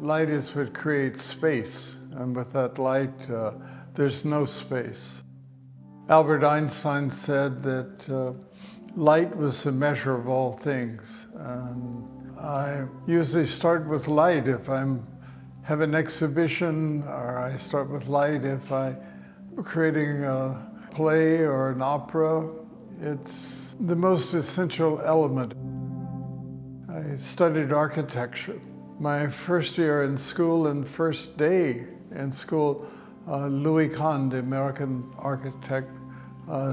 light is what creates space, and with that light, there's no space. Albert Einstein said that light was the measure of all things. And I usually start with light if I have an exhibition, or I start with light if I'm creating a play or an opera. It's the most essential element. I studied architecture. My first year in school and first day in school, Louis Kahn, the American architect,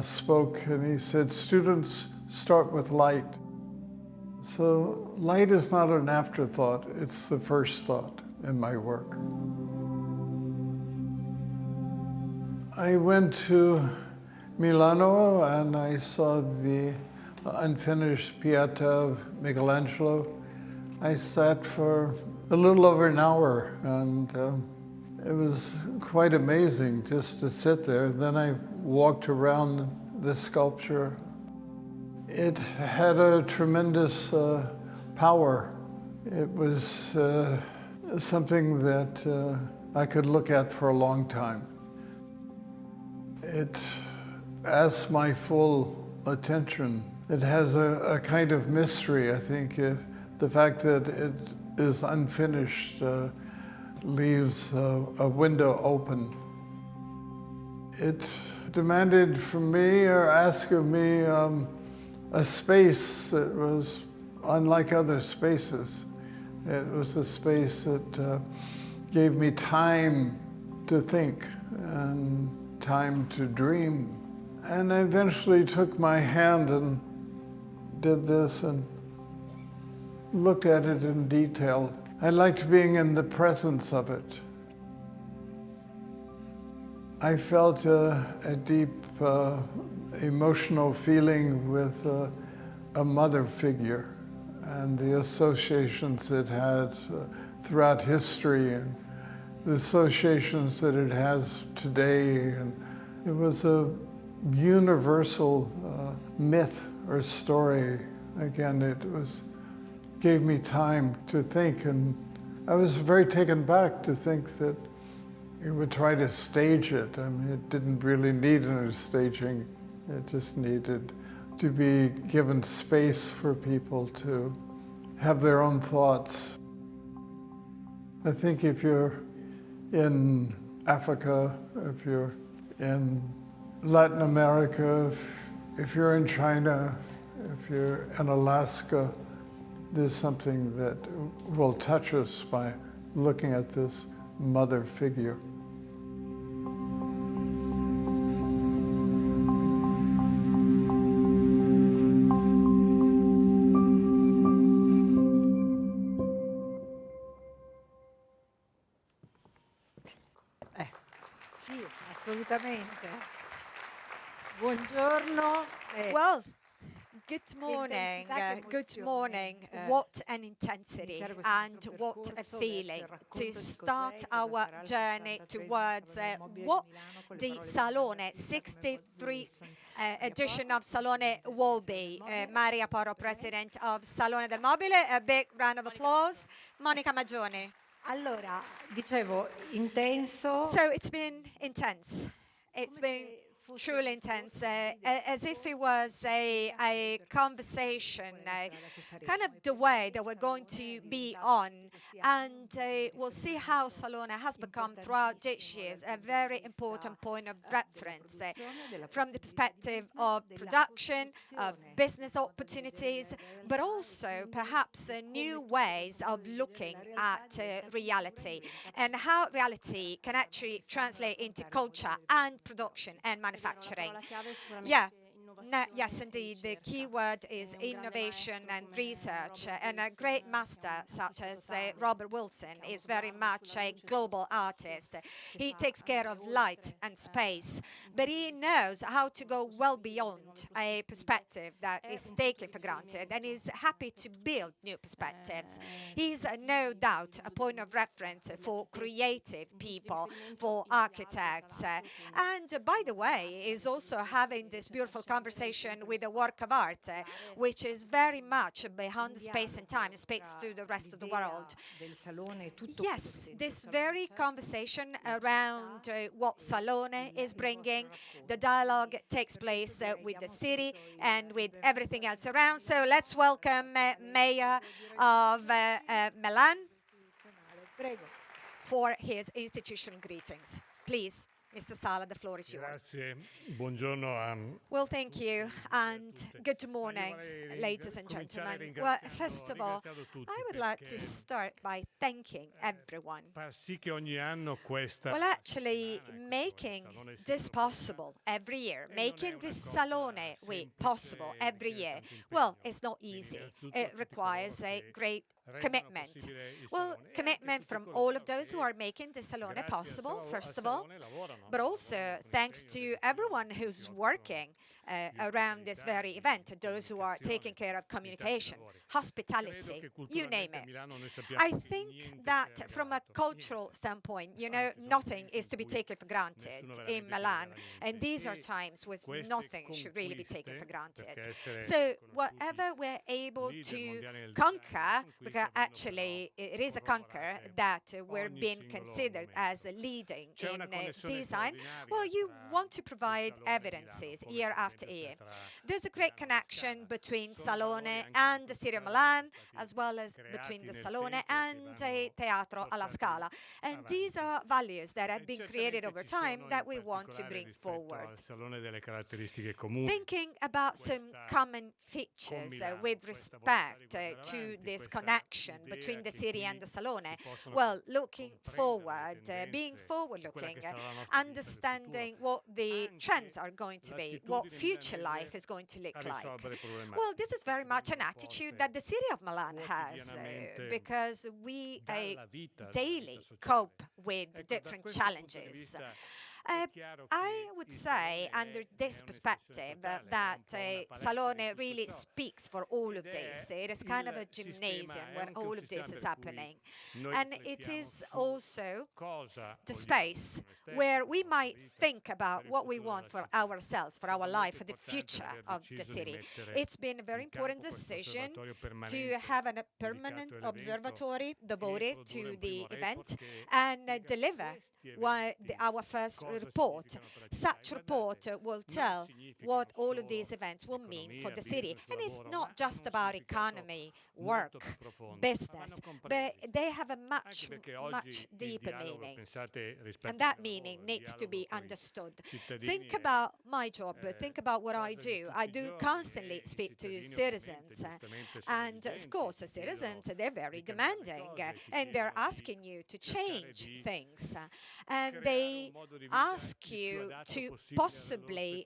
spoke, and he said, students start with light. So light is not an afterthought, it's the first thought in my work. I went to Milano and I saw the unfinished Pieta of Michelangelo. I sat for a little over an hour, and it was quite amazing just to sit there. Then I walked around the sculpture. It had a tremendous power. It was something that I could look at for a long time. It asked my full attention. It has a kind of mystery, I think. The fact that it is unfinished leaves a window open. It demanded from me, or asked of me, a space that was unlike other spaces. It was a space that gave me time to think and time to dream. And I eventually took my hand and did this and looked at it in detail. I liked being in the presence of it. I felt a deep emotional feeling with a mother figure and the associations it had throughout history and the associations that it has today. And it was a universal myth or story. Again, it gave me time to think, and I was very taken back to think that it would try to stage it. I mean, it didn't really need any staging. It just needed to be given space for people to have their own thoughts. I think if you're in Africa, if you're in Latin America, if you're in China, if you're in Alaska, there's something that will touch us by looking at this mother figure. Sì, assolutamente. Buongiorno. Well, good morning. Good morning. What an intensity and what a feeling to start our journey towards what the Salone 63th edition of Salone will be. Maria Porro, president of Salone del Mobile. A big round of applause. Monica Maggioni. Allora, dicevo, intenso. So it's been intense. It's been truly intense, as if it was a conversation, kind of the way that we're going to be on. And we'll see how Salone has become throughout this year a very important point of reference from the perspective of production, of business opportunities, but also perhaps new ways of looking at reality and how reality can actually translate into culture and production and manufacturing. Yeah. No, yes, indeed. The key word is innovation and research. And a great master such as Robert Wilson is very much a global artist. He takes care of light and space, but he knows how to go well beyond a perspective that is taken for granted and is happy to build new perspectives. He's no doubt a point of reference for creative people, for architects. And by the way, is also having this beautiful conversation conversation with a work of art, which is very much beyond space and time, speaks to the rest of the world. Yes, this very conversation around what Salone is bringing, the dialogue takes place with the city and with everything else around. So let's welcome Mayor of Milan for his institutional greetings. Please, Mr. Sala, the floor is yours. Grazie, buongiorno. Well, thank you, and good morning, ladies and gentlemen. Well, first of all, I would like to start by thanking everyone. Well, actually, making this possible every year, making this Salone Week possible every year, well, it's not easy. It requires a great commitment. Well, commitment from all of those who are making the Salone possible, first of all, but also thanks to everyone who's working around this very event, those who are taking care of communication, hospitality, you name it. I think that from a cultural standpoint, nothing is to be taken for granted in Milan, and these are times when nothing should really be taken for granted. So whatever we're able to conquer, because actually it is a conquer that we're being considered as leading in design, well, you want to provide evidences year after year. There's a great connection between Salone and the City of Milan, as well as between the Salone and Teatro alla Scala. And these are values that have been created over time that we want to bring forward. Thinking about some common features with respect to this connection between the city and the Salone, well, looking forward, being forward-looking, understanding what the trends are going to be, what future life is going to look like. Well, this is very much an attitude that the City of Milan has, because we daily cope with different challenges. I would say, under this perspective, that Salone really speaks for all of this. It is kind of a gymnasium where all of this is happening. And it is also the space where we might think about what we want for ourselves, for our life, for the future of the city. It's been a very important decision to have a permanent observatory devoted to the event and deliver our first report. Such report will tell what all of these events will mean for the city. And it's not just about economy, work, business, but they have a much deeper meaning. And that meaning needs to be understood. Think about my job, think about what I do. I do constantly speak to citizens. And of course, the citizens, they're very demanding, and they're asking you to change things. And they ask you to possibly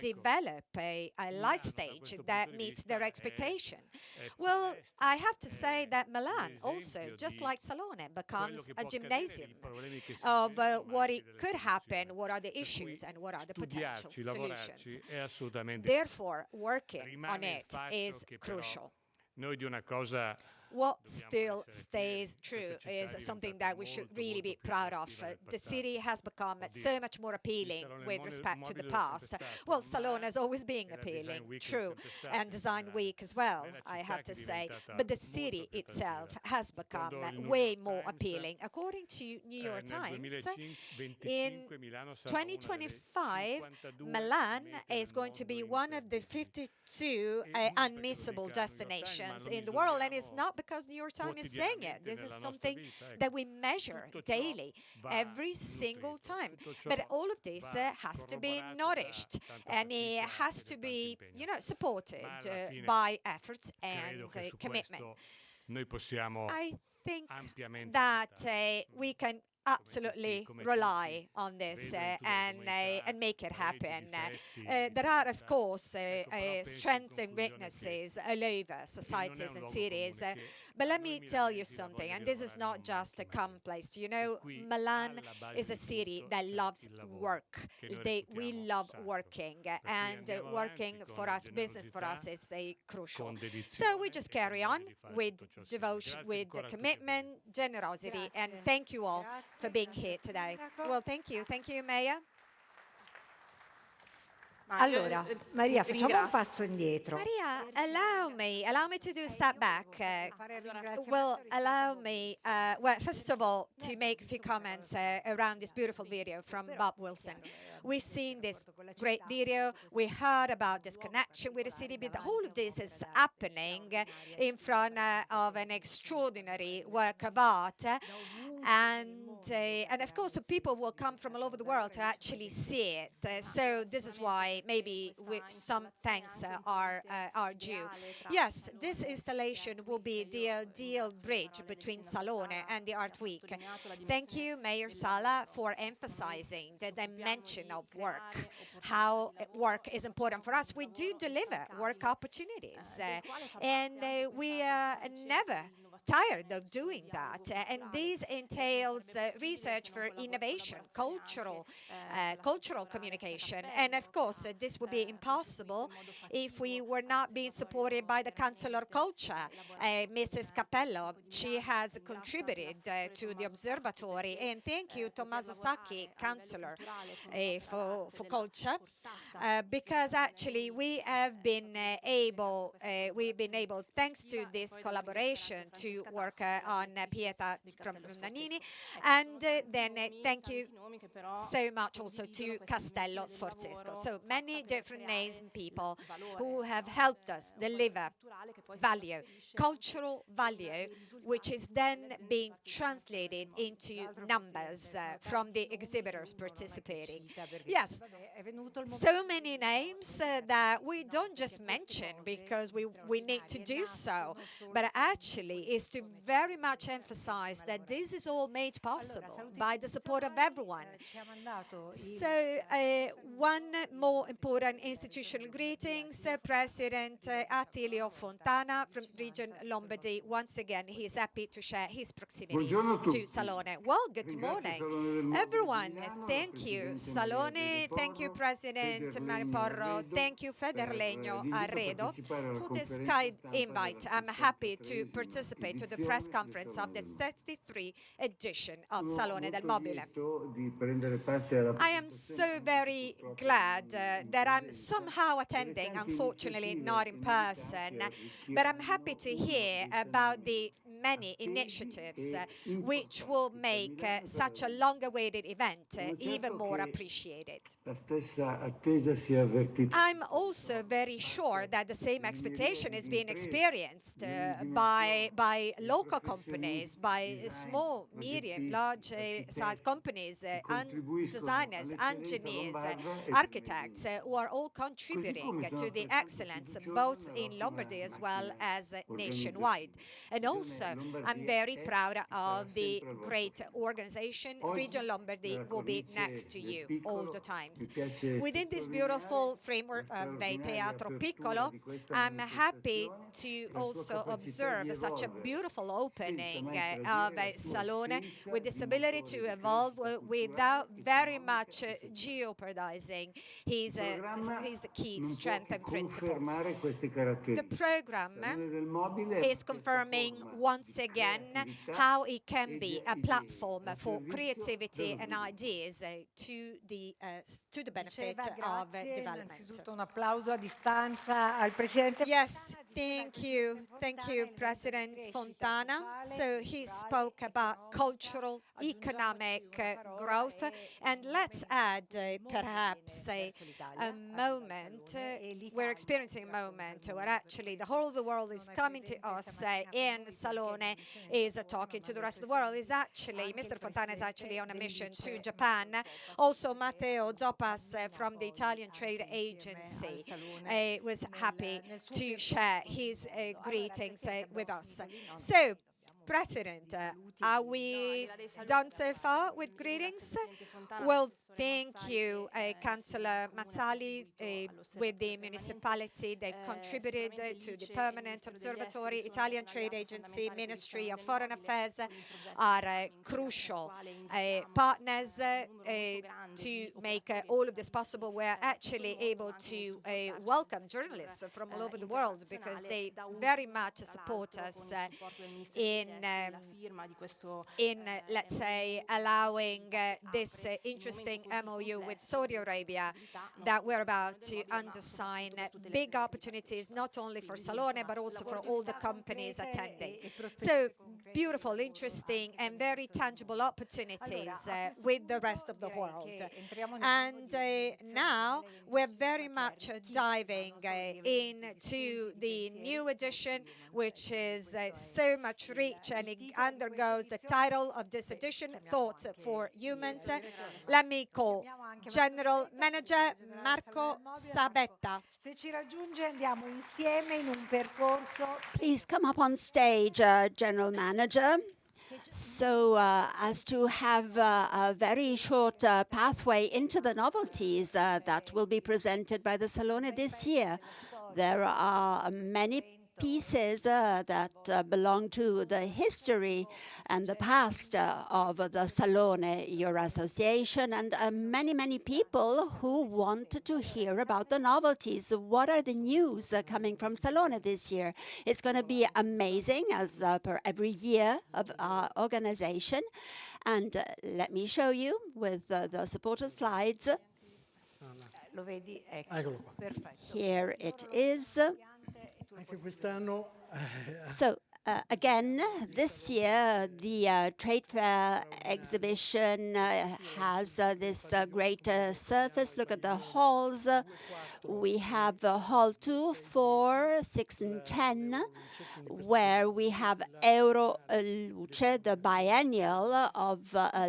develop a life stage that meets their expectation. Well, I have to say that Milan also, just like Salone, becomes a gymnasium of what it could happen, what are the issues, and what are the potential solutions. Therefore, working on it is crucial. What still stays true is something that we should really be proud of. The city has become so much more appealing with respect to the past. Well, Salone has always been appealing, true, and Design Week as well, I have to say. But the city itself has become way more appealing. According to New York Times, in 2025, Milan is going to be one of the 52 unmissable destinations in the world, and it's not because New York Times is saying it. This is something that we measure daily, every single time. But all of this has to be nourished, and it has to be, supported by efforts and commitment. I think that we can absolutely rely on this and make it happen. There are, of course, strengths and weaknesses all over societies and cities. But let me tell you something, and this is not just a commonplace. Milan is a city that loves work. We love working, and working for us, business for us, is crucial. So we just carry on with devotion, with commitment, generosity, and thank you all for being here today. Well, thank you. Thank you, Mayor. Allora, Maria, facciamo un passo indietro. Maria, allow me to do a step back. Well, allow me, well, first of all, to make a few comments around this beautiful video from Bob Wilson. We've seen this great video. We heard about this connection with the city, but all of this is happening in front of an extraordinary work of art. And of course, people will come from all over the world to actually see it. So this is why maybe some thanks are due. Yes, this installation will be the ideal bridge between Salone and the Art Week. Thank you, Mayor Sala, for emphasizing the dimension of work, how work is important for us. We do deliver work opportunities, and we are never tired of doing that. And this entails research for innovation, cultural communication. And of course, this would be impossible if we were not being supported by the Council of Culture, Mrs. Capello. She has contributed to the observatory. And thank you, Tommaso Sacchi, Councillor for Culture, because actually we've been able, thanks to this collaboration, to work on Pieta from Nannini. And then thank you so much also to Castello Sforzesco. So many different names and people who have helped us deliver value, cultural value, which is then being translated into numbers from the exhibitors participating. Yes, so many names that we don't just mention because we need to do so, but actually is to very much emphasize that this is all made possible by the support of everyone. So one more important institutional greetings, President Attilio Fontana from Region Lombardy. Once again, he's happy to share his proximity to Salone. Well, good morning, everyone. Thank you, Salone. Thank you, President Mario Porro. Thank you, Federlegno Arredo, for this kind invite. I'm happy to participate to the press conference of the 33rd edition of Salone del Mobile. I am so very glad that I'm somehow attending, unfortunately not in person, but I'm happy to hear about the many initiatives which will make such a long-awaited event even more appreciated. I'm also very sure that the same expectation is being experienced by local companies, by small, medium, large-sized companies, designers, engineers, architects, who are all contributing to the excellence both in Lombardy as well as nationwide. And also, I'm very proud of the great organization. Region Lombardy will be next to you all the times. Within this beautiful framework of the Teatro Piccolo, I'm happy to also observe such a beautiful opening of Salone with this ability to evolve without very much jeopardizing his key strength and principles. The program is confirming once again how it can be a platform for creativity and ideas to the benefit of development. Un applauso a distanza al Presidente. Yes, thank you, President Fontana. So he spoke about cultural, economic growth, and let's add perhaps a moment. We're experiencing a moment where actually the whole of the world is coming to us, and Salone is talking to the rest of the world. Mr. Fontana is actually on a mission to Japan. Also, Matteo Zoppas from the Italian Trade Agency was happy to share his greetings with us. So, President, are we done so far with greetings? Well, thank you, Councillor Mazzali, with the municipality. They contributed to the Permanent Observatory. Italian Trade Agency, Ministry of Foreign Affairs are crucial partners to make all of this possible, we're actually able to welcome journalists from all over the world because they very much support us in let's say, allowing this interesting MOU with Saudi Arabia that we're about to undersign. Big opportunities, not only for Salone, but also for all the companies attending. So beautiful, interesting, and very tangible opportunities with the rest of the world. And now we're very much diving into the new edition, which is so much rich, and it undergoes the title of this edition, Thoughts for Humans. Let me call General Manager Marco Sabetta. Se ci raggiunge andiamo insieme in un percorso. Please come up on stage, General Manager. So as to have a very short pathway into the novelties that will be presented by the Salone this year. There are many pieces that belong to the history and the past of the Salone, your association, and many, many people who want to hear about the novelties. What are the news coming from Salone this year? It's going to be amazing, as per every year of our organization. And let me show you with the supporter slides. Lo vedi? Ecco. Perfetto. Here it is. So again, this year, the trade fair exhibition has this great surface. Look at the halls. We have Hall 2, 4, 6, and 10, where we have Euroluce, the biennial of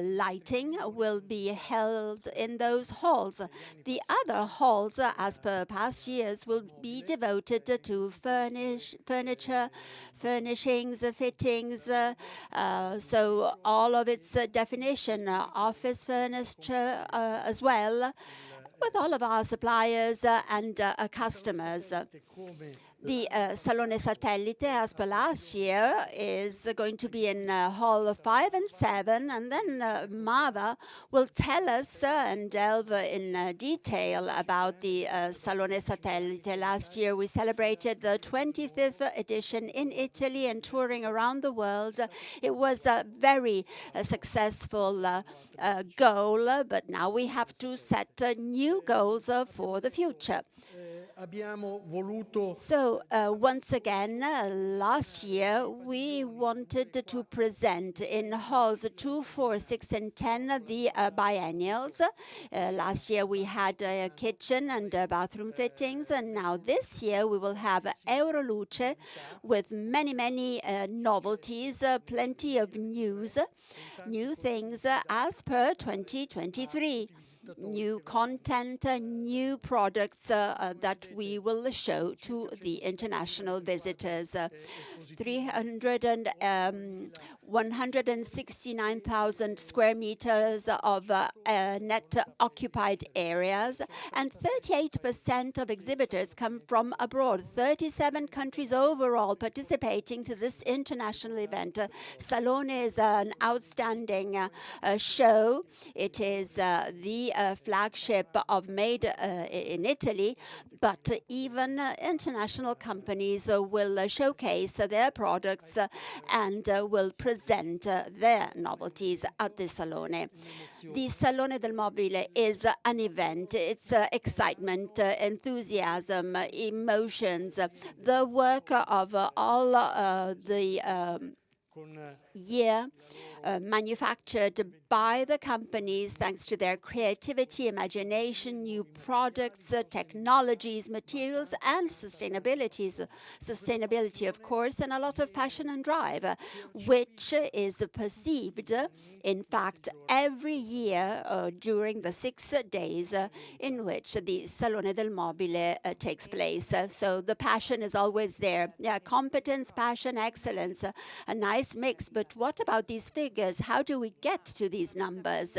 lighting, will be held in those halls. The other halls, as per past years, will be devoted to furniture, furnishings, fittings, so all of its definition, office furniture as well, with all of our suppliers and customers. The SaloneSatellite, as per last year, is going to be in Hall 5 and 7, and then Mava will tell us and delve in detail about the SaloneSatellite. Last year, we celebrated the 25th edition in Italy and touring around the world. It was a very successful goal, but now we have to set new goals for the future. So once again, last year we wanted to present in halls 2, 4, 6, and 10 the biennials. Last year we had kitchen and bathroom fittings, and now this year we will have Euroluce with many, many novelties, plenty of news, new things as per 2023. New content, new products that we will show to the international visitors. 169,000 square meters of net occupied areas, and 38% of exhibitors come from abroad. 37 countries overall participating to this international event. Salone is an outstanding show. It is the flagship of Made in Italy, but even international companies will showcase their products and will present their novelties at the Salone. The Salone del Mobile is an event. It's excitement, enthusiasm, emotions, the work of all the year manufactured by the companies thanks to their creativity, imagination, new products, technologies, materials, and sustainability, of course, and a lot of passion and drive, which is perceived, in fact, every year during the 6 days in which the Salone del Mobile takes place. So the passion is always there. Yeah, competence, passion, excellence, a nice mix. But what about these figures? How do we get to these numbers?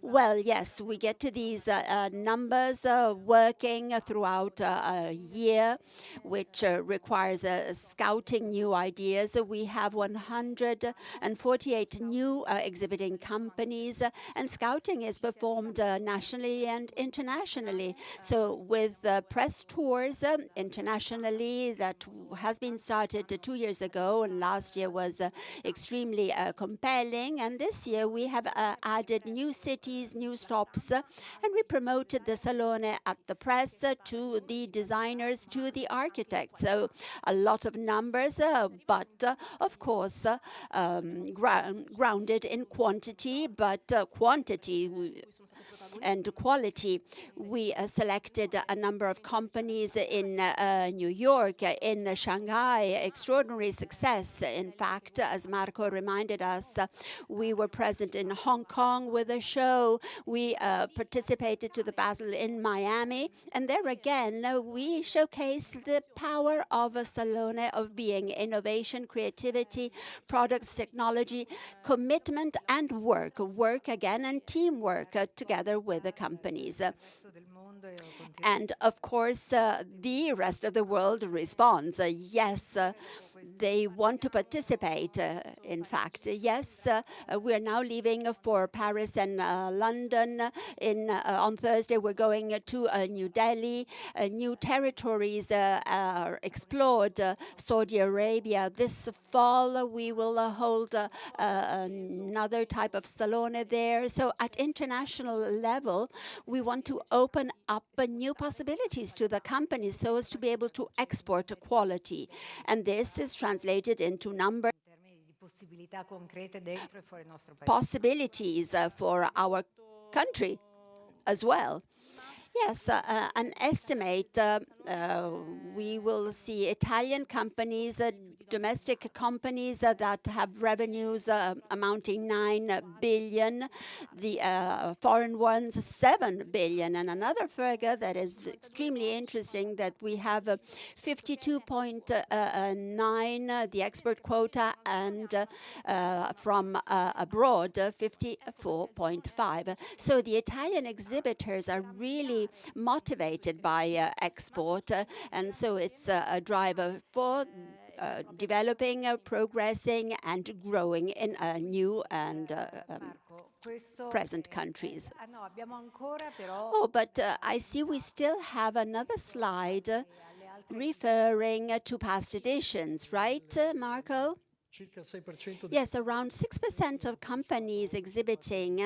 Well, yes, we get to these numbers working throughout a year, which requires scouting new ideas. We have 148 new exhibiting companies, and scouting is performed nationally and internationally. So with press tours internationally, that has been started 2 years ago, and last year was extremely compelling. And this year we have added new cities, new stops, and we promoted the Salone at the press to the designers, to the architects. So a lot of numbers, but of course grounded in quantity, but quantity and quality. We selected a number of companies in New York, in Shanghai, extraordinary success. In fact, as Marco reminded us, we were present in Hong Kong with a show. We participated to the Basel in Miami, and there again, we showcased the power of a Salone, of being innovation, creativity, products, technology, commitment, and work again, and teamwork together with the companies. And of course, the rest of the world responds. Yes, they want to participate. In fact, yes, we are now leaving for Paris and London. On Thursday, we're going to New Delhi. New territories are explored. Saudi Arabia. This fall, we will hold another type of Salone there. So at international level, we want to open up new possibilities to the companies so as to be able to export quality. And this is translated into number possibilities for our country as well. Yes, an estimate, we will see Italian companies, domestic companies that have revenues amounting 9 billion, the foreign ones 7 billion. And another figure that is extremely interesting, that we have 52.9, the export quota, and from abroad 54.5. So the Italian exhibitors are really motivated by export, and so it's a driver for developing, progressing, and growing in new and present countries. Oh, but I see we still have another slide referring to past editions, right, Marco? Yes, around 6% of companies exhibiting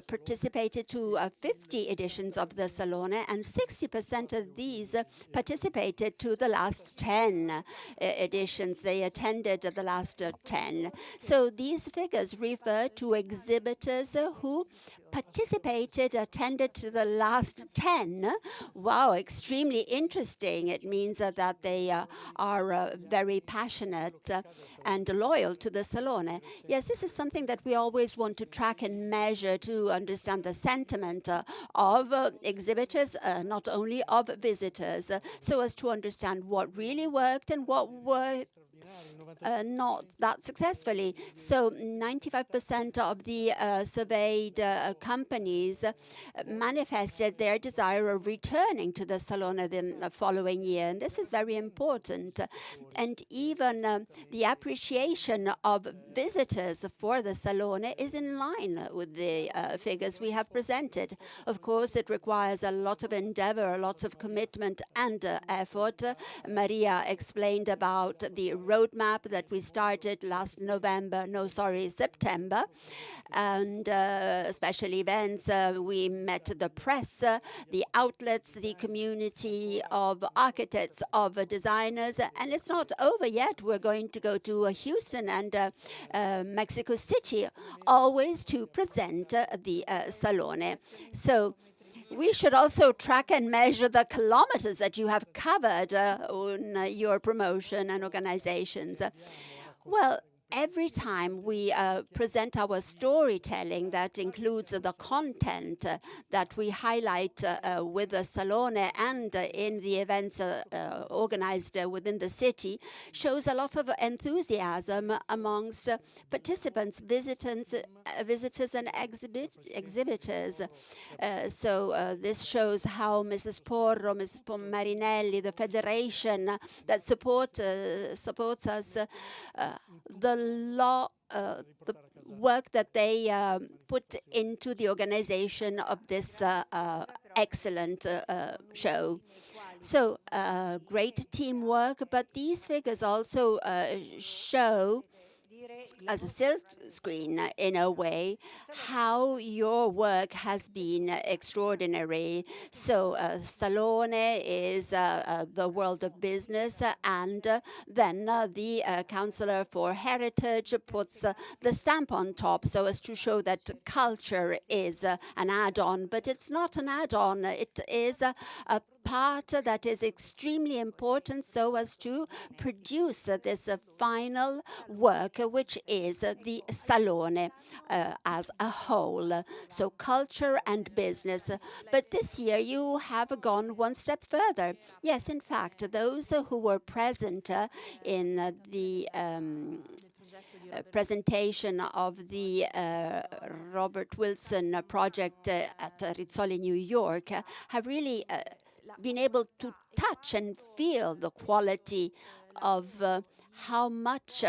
participated to 50 editions of the Salone, and 60% of these participated to the last 10 editions. They attended the last 10. So these figures refer to exhibitors who participated, attended to the last 10. Wow, extremely interesting. It means that they are very passionate and loyal to the Salone. Yes, this is something that we always want to track and measure to understand the sentiment of exhibitors, not only of visitors, so as to understand what really worked and what worked not that successfully. So 95% of the surveyed companies manifested their desire of returning to the Salone the following year. And this is very important. And even the appreciation of visitors for the Salone is in line with the figures we have presented. Of course, it requires a lot of endeavor, a lot of commitment and effort. Maria explained about the roadmap that we started last September, and special events. We met the press, the outlets, the community of architects, of designers, and it's not over yet. We're going to go to Houston and Mexico City, always to present the Salone. So we should also track and measure the kilometers that you have covered on your promotion and organizations. Well, every time we present our storytelling that includes the content that we highlight with the Salone and in the events organized within the city, shows a lot of enthusiasm amongst participants, visitors and exhibitors. So this shows how Mrs. Porro, Mrs. Marinelli, the federation that supports us, the work that they put into the organization of this excellent show. So great teamwork, but these figures also show as a silk screen, in a way, how your work has been extraordinary. So Salone is the world of business, and then the Councillor for Heritage puts the stamp on top so as to show that culture is an add-on, but it's not an add-on, it is a part that is extremely important so as to produce this final work, which is the Salone as a whole. So culture and business. But this year you have gone one step further. Yes, in fact, those who were present in the presentation of the Robert Wilson project at Rizzoli, New York, have really been able to touch and feel the quality of how much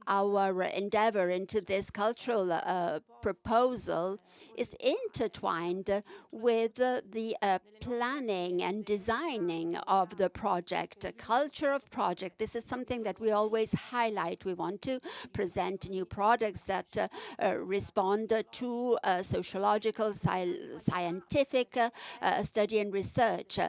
our endeavor into this cultural proposal is intertwined with the planning and designing of the project, culture of project. This is something that we always highlight. We want to present new products that respond to sociological, scientific study and research.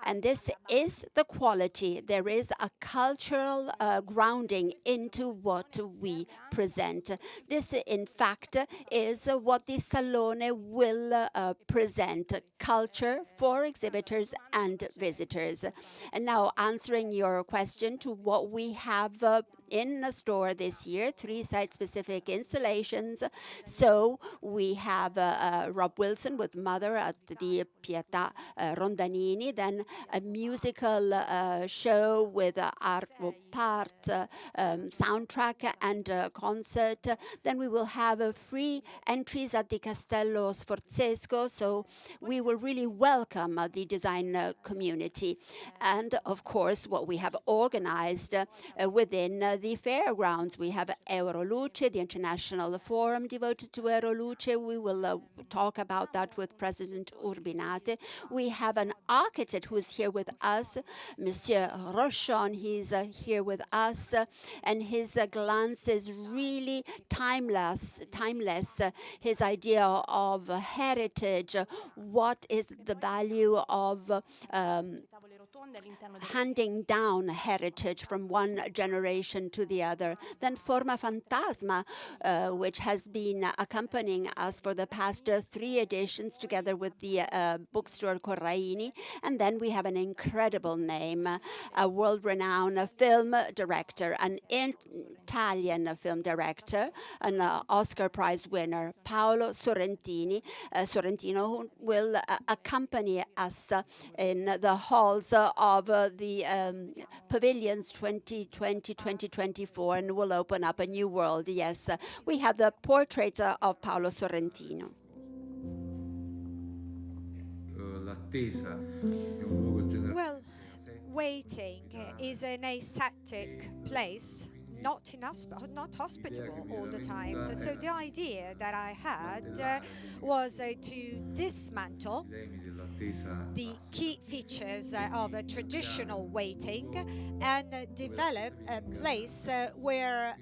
And this is the quality. There is a cultural grounding into what we present. This, in fact, is what the Salone will present: culture for exhibitors and visitors. And now, answering your question to what we have in the store this year, 3 site-specific installations. So we have Rob Wilson with Mother at the Pietà Rondanini, then a musical show with Arvo Part soundtrack and concert. Then we will have free entries at the Castello Sforzesco, so we will really welcome the design community. And of course, what we have organized within the fairgrounds, we have Euroluce, the international forum devoted to Euroluce. We will talk about that with President Urbinate. We have an architect who is here with us, Monsieur Rochon. He's here with us, and his glance is really timeless. His idea of heritage, what is the value of handing down heritage from one generation to the other. Then Forma Fantasma, which has been accompanying us for the past 3 editions together with the bookstore Corraini. And then we have an incredible name, a world-renowned film director, an Italian film director, an Oscar Prize winner, Paolo Sorrentino, who will accompany us in the halls of the pavilions 2020-2024, and will open up a new world. Yes, we have the portrait of Paolo Sorrentino. Well, waiting is an aseptic place, not hospitable all the time. So the idea that I had was to dismantle the key features of a traditional waiting and develop a place where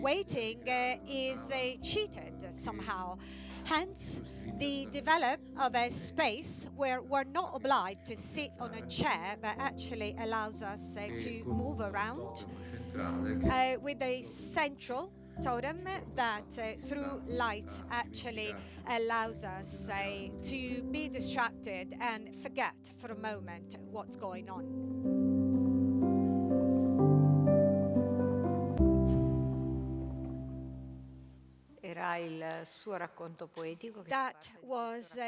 waiting is cheated somehow. Hence, the develop of a space where we're not obliged to sit on a chair, but actually allows us to move around with a central totem that through light actually allows us to be distracted and forget for a moment what's going on. That was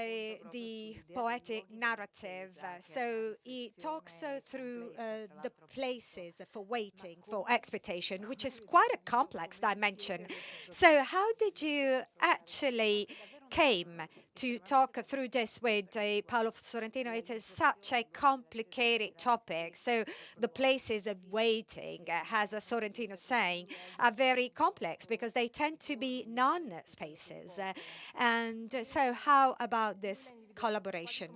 the poetic narrative. So he talks through the places for waiting, for expectation, which is quite a complex dimension. So how did you actually came to talk through this with Paolo Sorrentino? It is such a complicated topic. So the places of waiting, as Sorrentino saying, are very complex because they tend to be non-spaces. And so how about this collaboration?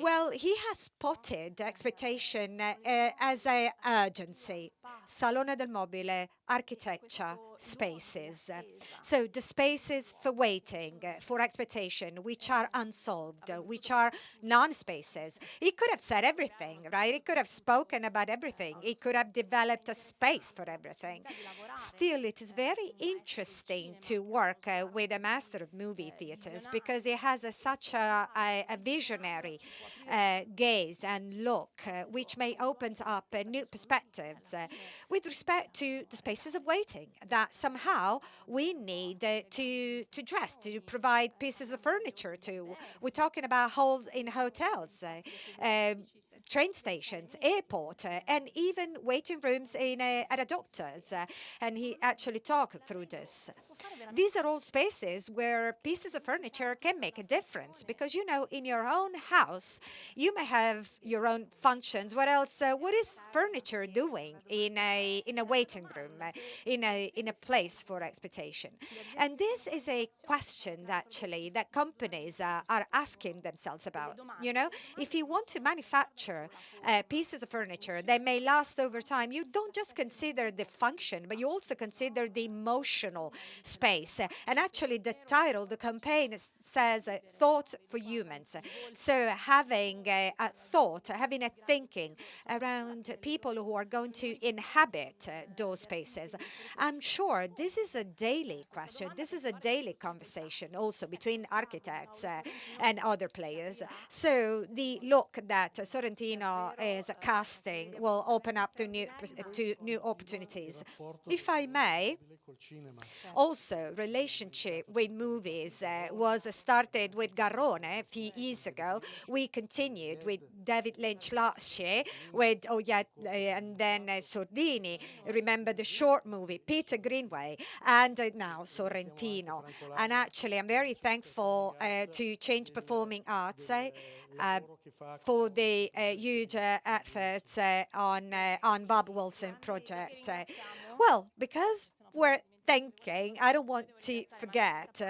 Well, he has spotted expectation as an urgency. Salone del Mobile, architecture, spaces. So the spaces for waiting, for expectation, which are unsolved, which are non-spaces. He could have said everything, right? He could have spoken about everything. He could have developed a space for everything. Still, it is very interesting to work with a master of movie theaters because he has such a visionary gaze and look, which may open up new perspectives with respect to the spaces of waiting that somehow we need to dress, to provide pieces of furniture to. We're talking about halls in hotels, train stations, airport, and even waiting rooms at a doctor's. And he actually talked through this. These are all spaces where pieces of furniture can make a difference because, you know, in your own house, you may have your own functions. What else? What is furniture doing in a waiting room, in a place for expectation? And this is a question actually that companies are asking themselves about. You know, if you want to manufacture pieces of furniture that may last over time, you don't just consider the function, but you also consider the emotional space. And actually, the title, the campaign says "Thought for Humans." So having a thought, having a thinking around people who are going to inhabit those spaces. I'm sure this is a daily question. This is a daily conversation also between architects and other players. So the look that Sorrentino is casting will open up to new opportunities. If I may, also relationship with movies was started with Garrone a few years ago. We continued with David Lynch last year with and then Sordini. Remember the short movie Peter Greenway, and now Sorrentino. And actually, I'm very thankful to Change Performing Arts for the huge efforts on Bob Wilson project. Well, because we're thinking, I don't want to forget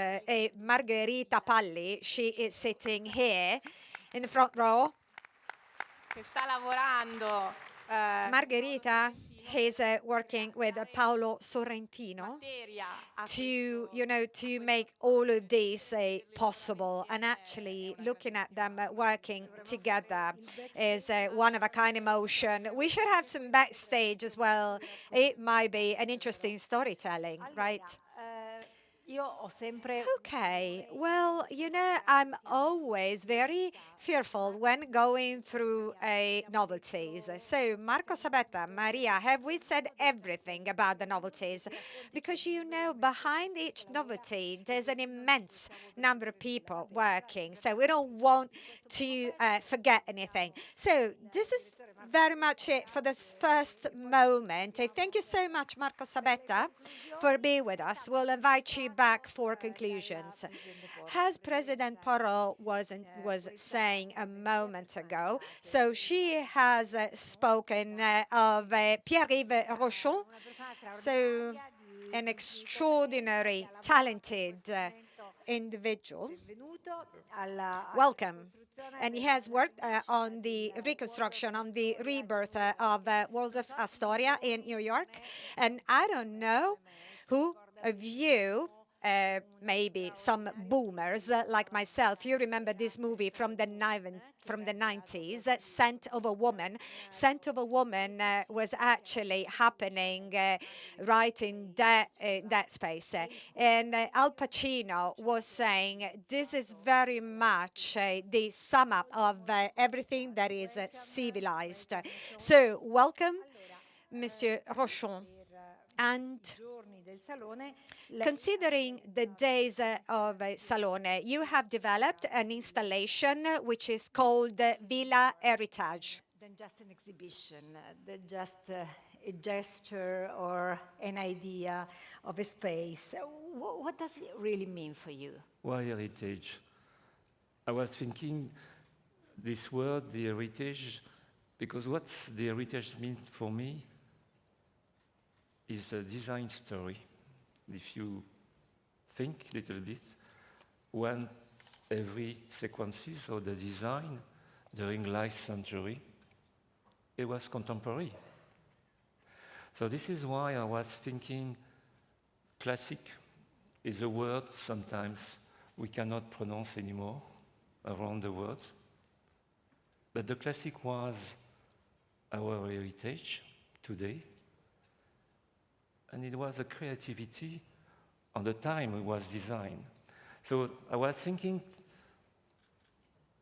Margherita Palli. She is sitting here in the front row. Margherita is working with Paolo Sorrentino to make all of this possible. And actually, looking at them working together is one of a kind emotion. We should have some backstage as well. It might be an interesting storytelling, right? Okay, well, you know, I'm always very fearful when going through novelties. So, Marco Sabetta, Maria, have we said everything about the novelties? Because, you know, behind each novelty, there's an immense number of people working. So, we don't want to forget anything. So, this is very much it for this first moment. Thank you so much, Marco Sabetta, for being with us. We'll invite you back for conclusions. As President Porot was saying a moment ago, so she has spoken of Pierre-Yves Rochon, so an extraordinary, talented individual. Welcome. And he has worked on the reconstruction, on the rebirth of World of Astoria in New York. And I don't know who of you, maybe some boomers like myself, you remember this movie from the 90s, Scent of a Woman. Scent of a Woman was actually happening right in that space. And Al Pacino was saying, this is very much the sum up of everything that is civilized. So welcome, Monsieur Rochon. And giorni del Salone, considering the days of Salone, you have developed an installation which is called Villa Héritage. than just an exhibition, than just a gesture or an idea of a space. What does it really mean for you? Why heritage? I was thinking this word, the heritage, because what's the heritage mean for me is a design story. If you think a little bit, when every sequences of the design during last century, it was contemporary. So this is why I was thinking classic is a word sometimes we cannot pronounce anymore around the world. But the classic was our heritage today. And it was a creativity on the time it was designed. So I was thinking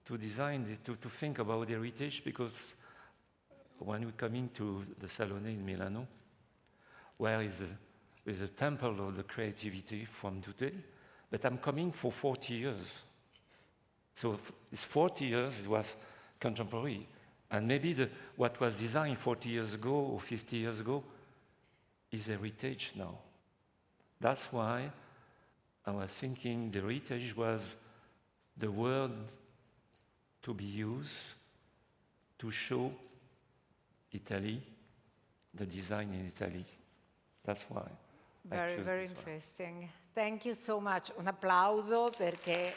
to design, to think about heritage, because when we come into the Salone in Milano, where is a temple of the creativity from today, but I'm coming for 40 years. So it's 40 years, it was contemporary. And maybe what was designed 40 years ago or 50 years ago is heritage now. That's why I was thinking the heritage was the word to be used to show Italy, the design in Italy. That's why. Very, very interesting. Thank you so much. Un applauso perché...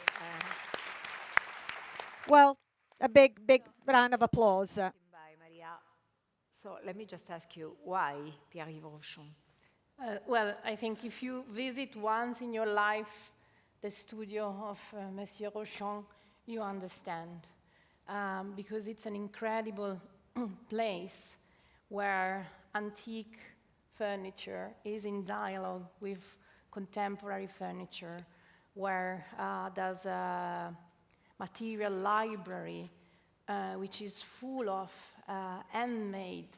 Well, a big round of applause. Bye, Maria. So let me just ask you, why Pierre-Yves Rochon? Well, I think if you visit once in your life the studio of Monsieur Rochon, you understand. Because it's an incredible place where antique furniture is in dialogue with contemporary furniture, where there's a material library which is full of handmade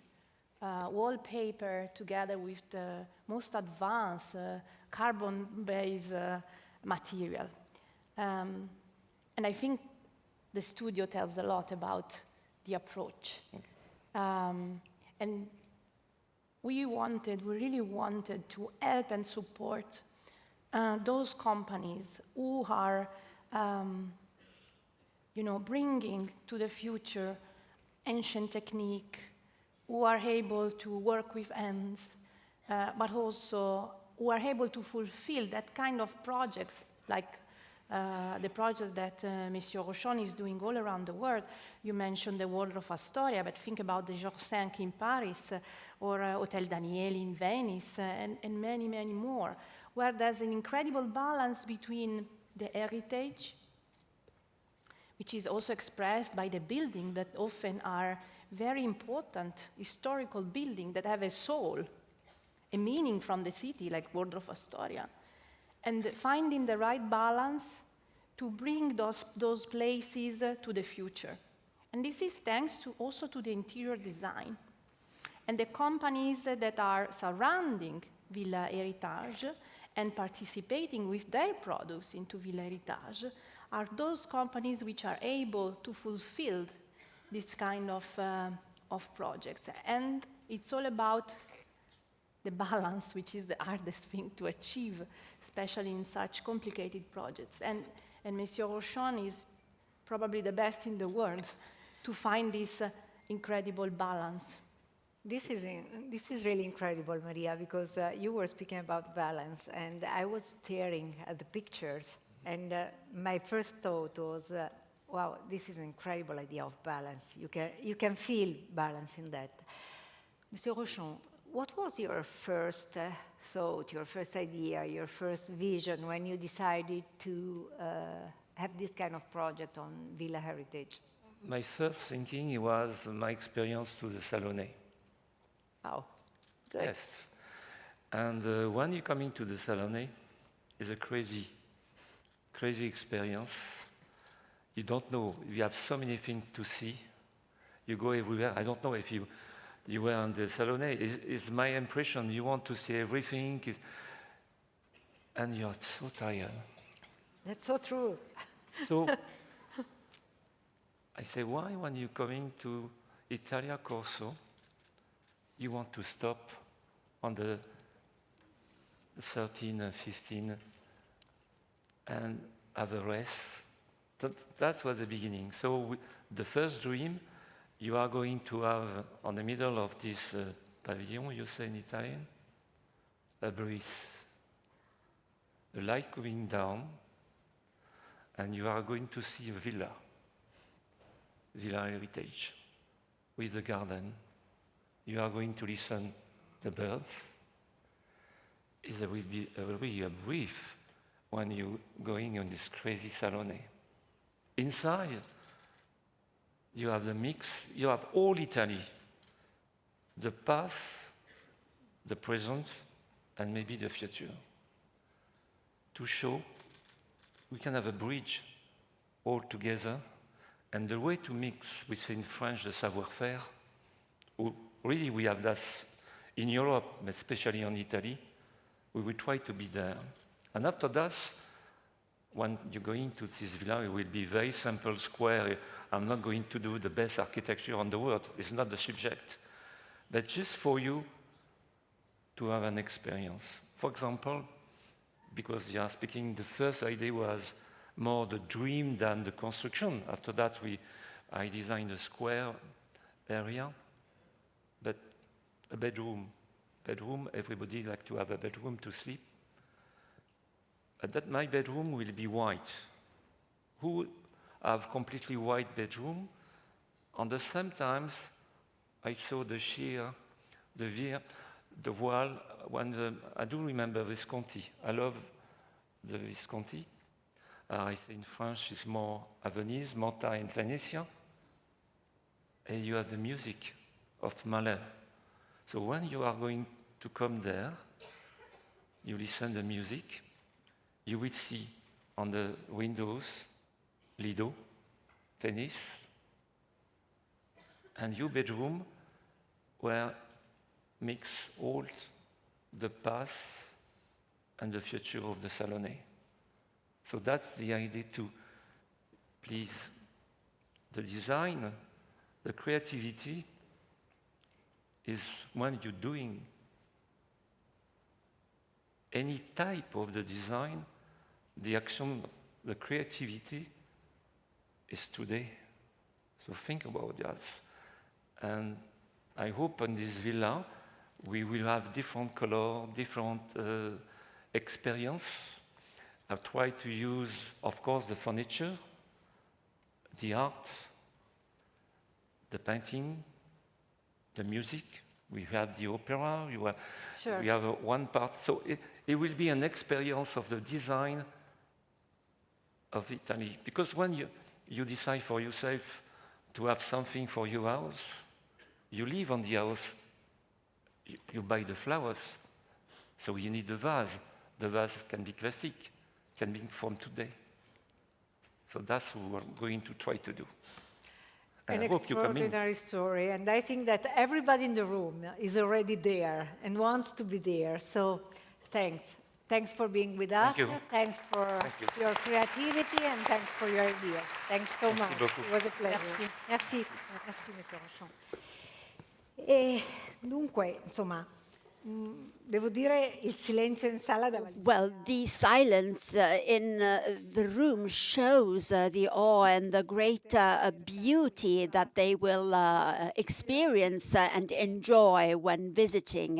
wallpaper together with the most advanced carbon-based material. And I think the studio tells a lot about the approach. And we really wanted to help and support those companies who are bringing to the future ancient technique, who are able to work with hands, but also who are able to fulfill that kind of projects, like the project that Monsieur Rochon is doing all around the world. You mentioned the World of Astoria, but think about the Georges V in Paris, or Hotel Danieli in Venice, and many, many more, where there's an incredible balance between the heritage, which is also expressed by the building that often are very important historical buildings that have a soul, a meaning from the city, like World of Astoria, and finding the right balance to bring those places to the future. And this is thanks also to the interior design. And the companies that are surrounding Villa Héritage and participating with their products into Villa Héritage are those companies which are able to fulfill this kind of projects. And it's all about the balance, which is the hardest thing to achieve, especially in such complicated projects. And Monsieur Rochon is probably the best in the world to find this incredible balance. This is really incredible, Maria, because you were speaking about balance, and I was staring at the pictures, and my first thought was, wow, this is an incredible idea of balance. You can feel balance in that. Monsieur Rochon, what was your first thought, your first idea, your first vision when you decided to have this kind of project on Villa Héritage? My first thinking was my experience to the Salone. Oh, good. Yes. And when you come into the Salone, it's a crazy experience. You don't know. You have so many things to see. You go everywhere. I don't know if you you were on the Salone. Is my impression. You want to see everything, and you're so tired. That's so true. So I say, why when you're coming to Italia Corso, you want to stop on the 13 and 15 and have a rest? That was the beginning. So the first dream, you are going to have on the middle of this pavilion, you say in Italian, a breeze. The light going down, and you are going to see a villa Héritage, with a garden. You are going to listen the birds. It will be really a brief when you're going on this crazy Salone. Inside, you have the mix, you have all Italy, the past, the present, and maybe the future. To show we can have a bridge all together, and the way to mix, we say in French, the savoir-faire, really we have that in Europe, but especially in Italy, we will try to be there. And after that, when you go into this villa, it will be very simple, square. I'm not going to do the best architecture on the world. It's not the subject. But just for you to have an experience. For example, because you are speaking, the first idea was more the dream than the construction. After that, I designed a square area, but a bedroom. Everybody like to have a bedroom to sleep. And that my bedroom will be white. Who have completely white bedroom? On the same times, I saw the wall, I do remember Visconti. I love the Visconti. I say in French, it's more à Venise, Monta and Venezia. And you have the music of Mahler. So when you are going to come there, you listen to the music, you will see on the windows, Lido, Venice, and your bedroom where mix all the past and the future of the Salone. So that's the idea to please the design, the creativity is when you're doing any type of the design, the action, the creativity is today. So think about that. And I hope in this villa, we will have different color, different experience. I'll try to use, of course, the furniture, the art, the painting, the music. We have the opera. Sure. We have one part. So it will be an experience of the design of Italy. Because when you decide for yourself to have something for your house, you live on the house, you buy the flowers. So you need the vase. The vase can be classic, can be from today. So that's what we're going to try to do. An I hope you come in. extraordinary story, and I think that everybody in the room is already there and wants to be there. So thanks. Thanks for being with us. Thank you. Thanks for your creativity, and thanks for your ideas. Thanks so Merci much. beaucoup. It was a pleasure. Merci. Merci, Monsieur Rochon. E dunque, insomma, devo dire il silenzio in sala dava Well, the silence in the room shows the awe and the great beauty that they will experience and enjoy when visiting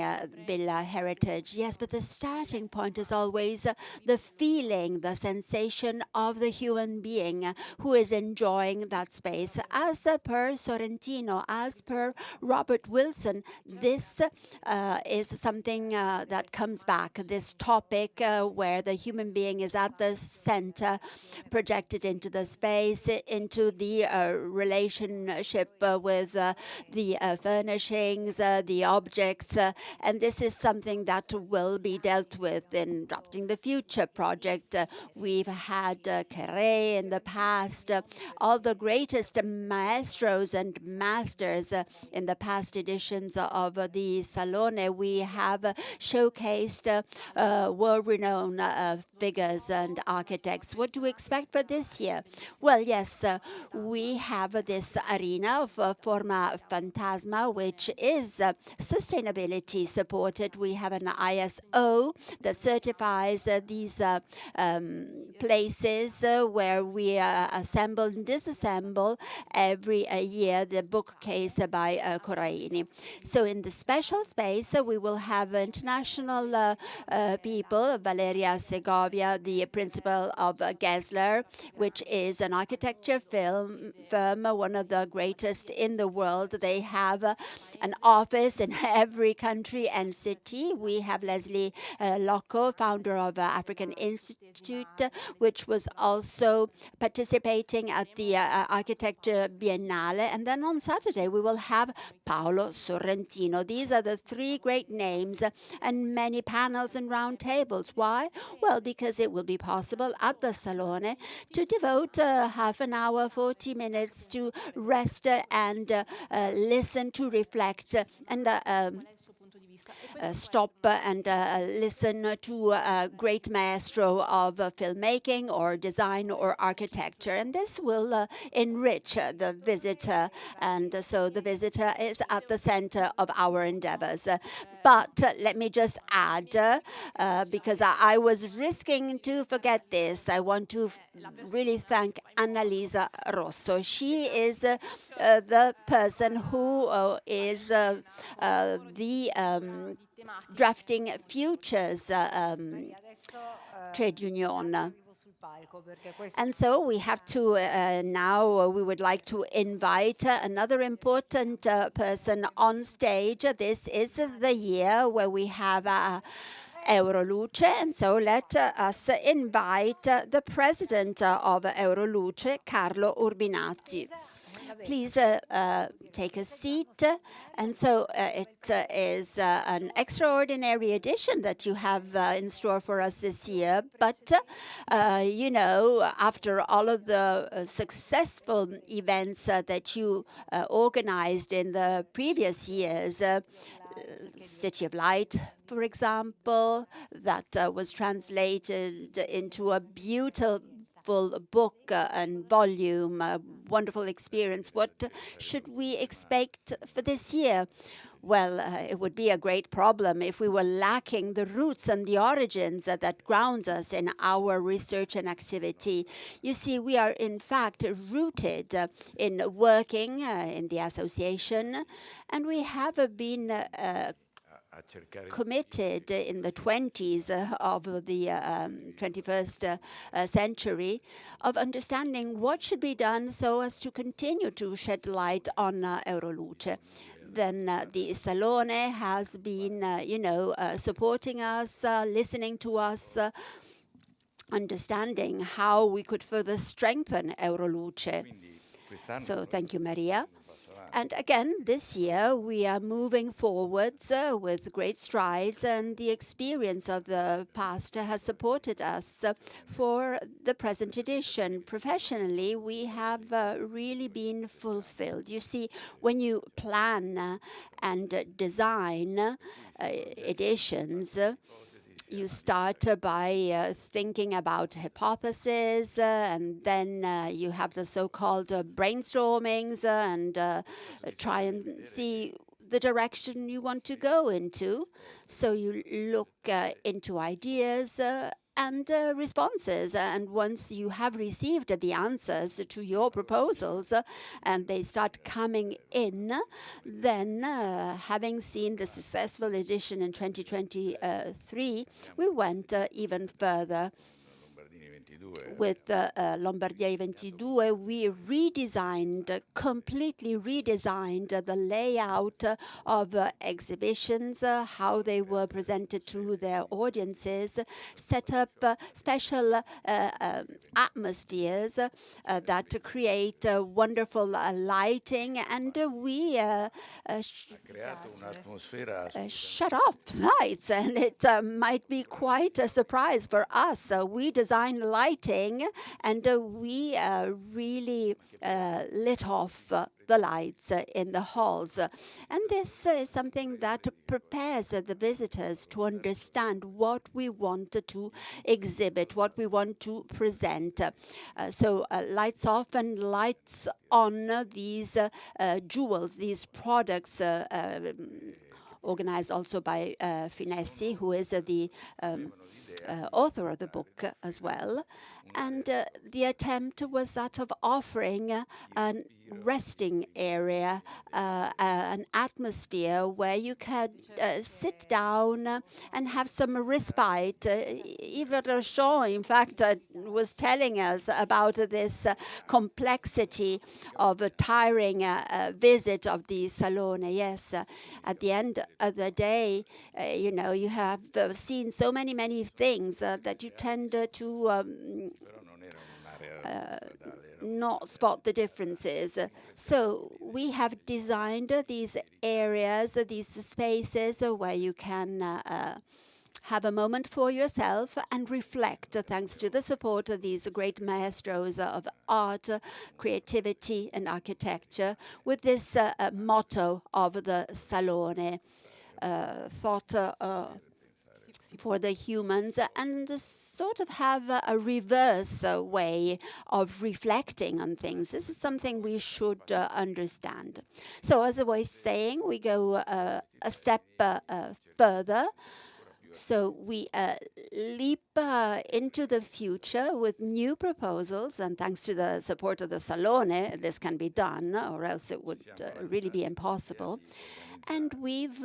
Villa Héritage. Yes, but the starting point is always the feeling, the sensation of the human being who is enjoying that space. As per Sorrentino, as per Robert Wilson, this is something that comes back, this topic where the human being is at the center, projected into the space, into the relationship with the furnishings, the objects, and this is something that will be dealt with in Drafting the Future project. We've had Carré in the past, all the greatest maestros and masters in the past editions of the Salone. We have showcased world-renowned figures and architects. What do we expect for this year? Well, yes, we have this arena of Forma Fantasma, which is sustainability supported. We have an ISO that certifies these places where we assemble and disassemble every year the bookcase by Corraini. So in the special space, we will have international people, Valeria Segovia, the principal of Gessler, which is an architecture firm, one of the greatest in the world. They have an office in every country and city. We have Leslie Locco, founder of African Institute, which was also participating at the Architecture Biennale. And then on Saturday, we will have Paolo Sorrentino. These are the three great names and many panels and round tables. Why? Well, because it will be possible at the Salone to devote half an hour, 40 minutes to rest and listen, to reflect, and stop and listen to a great maestro of filmmaking or design or architecture. And this will enrich the visitor. And so the visitor is at the center of our endeavors. But let me just add, because I was risking to forget this, I want to really thank Annalisa Rosso. She is the person who is the Drafting Futures trade union. And so we have to now, we would like to invite another important person on stage. This is the year where we have Euroluce, and so let us invite the president of Euroluce, Carlo Urbinati. Please take a seat. And so it is an extraordinary edition that you have in store for us this year. But, you know, after all of the successful events that you organized in the previous years, City of Light, for example, that was translated into a beautiful book and volume, a wonderful experience. What should we expect for this year? Well, it would be a great problem if we were lacking the roots and the origins that grounds us in our research and activity. You see, we are in fact rooted in working in the association, and we have been committed in the 20s of the 21st century of understanding what should be done so as to continue to shed light on Euroluce. Then the Salone has been, you know, supporting us, listening to us, understanding how we could further strengthen Euroluce. So thank you, Maria. And again, this year, we are moving forwards with great strides, and the experience of the past has supported us for the present edition. Professionally, we have really been fulfilled. You see, when you plan and design editions, you start by thinking about hypotheses, and then you have the so-called brainstormings and try and see the direction you want to go into. So you look into ideas and responses. And once you have received the answers to your proposals and they start coming in, then having seen the successful edition in 2023, we went even further. with Lombardia 22, we completely redesigned the layout of exhibitions, how they were presented to their audiences, set up special atmospheres that create wonderful lighting, and we shut off lights, and it might be quite a surprise for us. We designed lighting, and we really lit off the lights in the halls. And this is something that prepares the visitors to understand what we want to exhibit, what we want to present. So lights off and lights on these jewels, these products organized also by Finessi, who is the author of the book as well. And the attempt was that of offering a resting area, an atmosphere where you could sit down and have some respite. Yves Rochon, in fact, was telling us about this complexity of a tiring visit of the Salone. Yes, at the end of the day, you have seen so many things that you tend to not spot the differences. So we have designed these areas, these spaces where you can have a moment for yourself and reflect, thanks to the support of these great maestros of art, creativity, and architecture, with this motto of the Salone, thought for the humans, and sort of have a reverse way of reflecting on things. This is something we should understand. So as I was saying, we go a step further. So we leap into the future with new proposals, and thanks to the support of the Salone, this can be done, or else it would really be impossible. And we've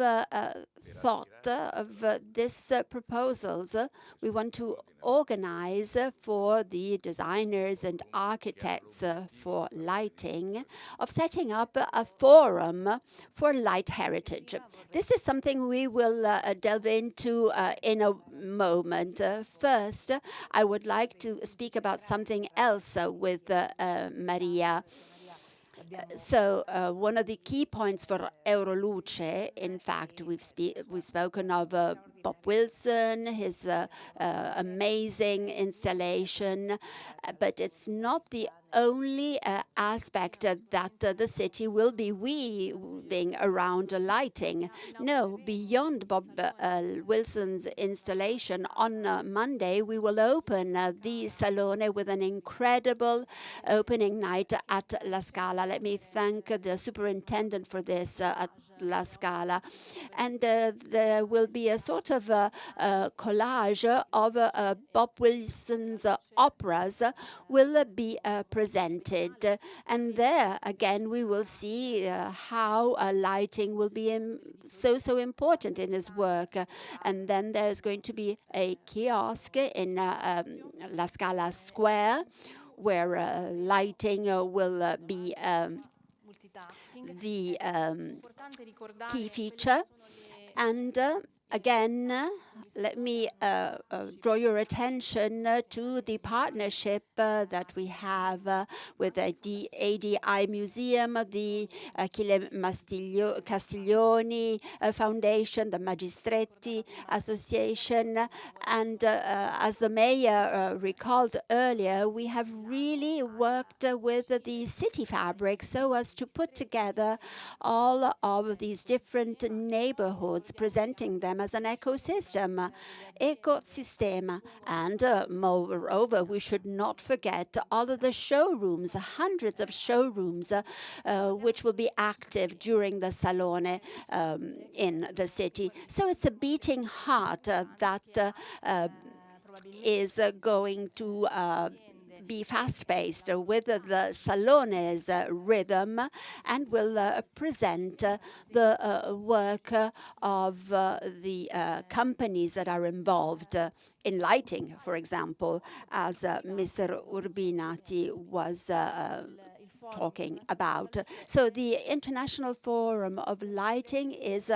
thought of these proposals we want to organize for the designers and architects for lighting, of setting up a forum for light heritage. This is something we will delve into in a moment. First, I would like to speak about something else with Maria. So one of the key points for Euroluce, in fact, we've spoken of Bob Wilson, his amazing installation, but it's not the only aspect that the city will be weaving around lighting. No, beyond Bob Wilson's installation, on Monday we will open the Salone with an incredible opening night at La Scala. Let me thank the superintendent for this at La Scala. And there will be a sort of collage of Bob Wilson's operas will be presented. And there, again, we will see how lighting will be so important in his work. And then there's going to be a kiosk in La Scala Square, where lighting will be the key feature. And again, let me draw your attention to the partnership that we have with the ADI Museum, the Achille Castiglioni Foundation, the Magistretti Association. And as the mayor recalled earlier, we have really worked with the city fabric so as to put together all of these different neighborhoods, presenting them as an ecosystem. And moreover, we should not forget all of the showrooms, hundreds of showrooms, which will be active during the Salone in the city. So it's a beating heart that is going to be fast-paced with the Salone's rhythm, and will present the work of the companies that are involved in lighting, for example, as Mr. Urbinati was talking about. So the International Forum of Lighting is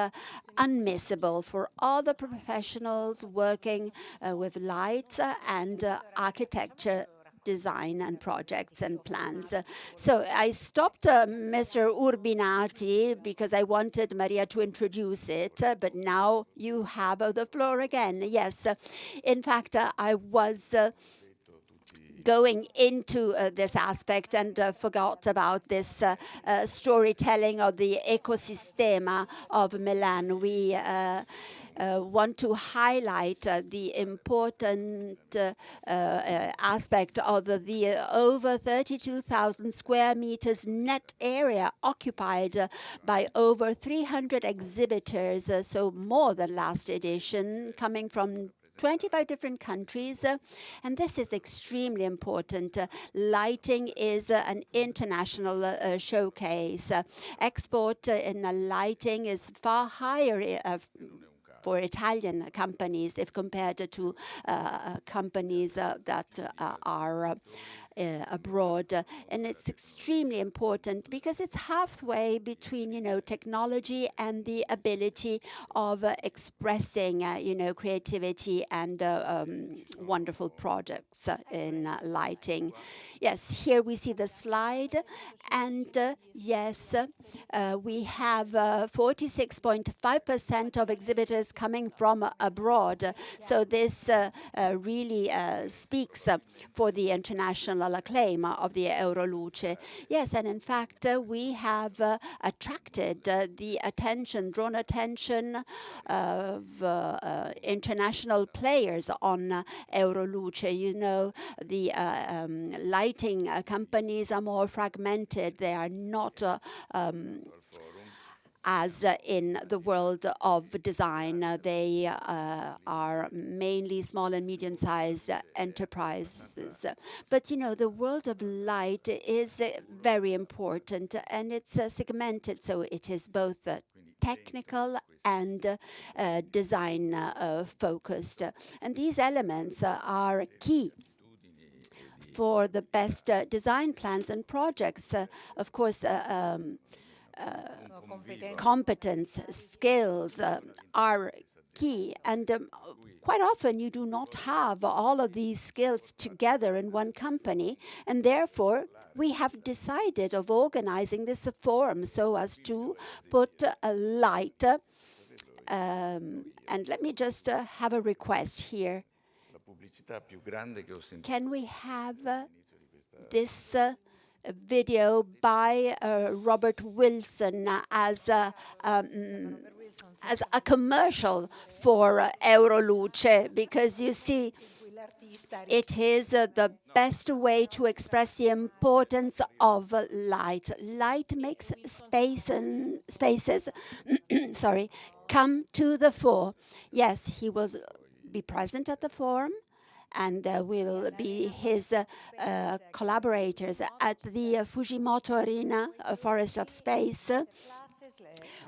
unmissable for all the professionals working with lights and architecture, design and projects and plans. So I stopped Mr. Urbinati because I wanted Maria to introduce it, but now you have the floor again. Yes, in fact, I was going into this aspect and forgot about this storytelling of the ecosistema of Milan. We want to highlight the important aspect of the over 32,000 square meters net area occupied by over 300 exhibitors, so more than last edition, coming from 25 different countries, and this is extremely important. Lighting is an international showcase. Export in lighting is far higher for Italian companies if compared to companies that are abroad. And it's extremely important because it's halfway between, technology and the ability of expressing, creativity and wonderful projects in lighting. Yes, here we see the slide. And yes, we have 46.5% of exhibitors coming from abroad. So this really speaks for the international acclaim of the Euroluce. Yes, and in fact, we have attracted drawn attention of international players on Euroluce. The lighting companies are more fragmented. They are not as in the world of design. They are mainly small and medium-sized enterprises. But, the world of light is very important, and it's segmented, so it is both technical and design focused. And these elements are key for the best design plans and projects. Of course, competence, skills are key, and quite often you do not have all of these skills together in one company, and therefore we have decided of organizing this forum so as to put a light. And let me just have a request here. Can we have this video by Robert Wilson as a commercial for Euroluce, because you see, it is the best way to express the importance of light. Light makes spaces come to the fore. Yes, he will be present at the forum, and will be his collaborators at the Fujimoto Arena, Forest of Space.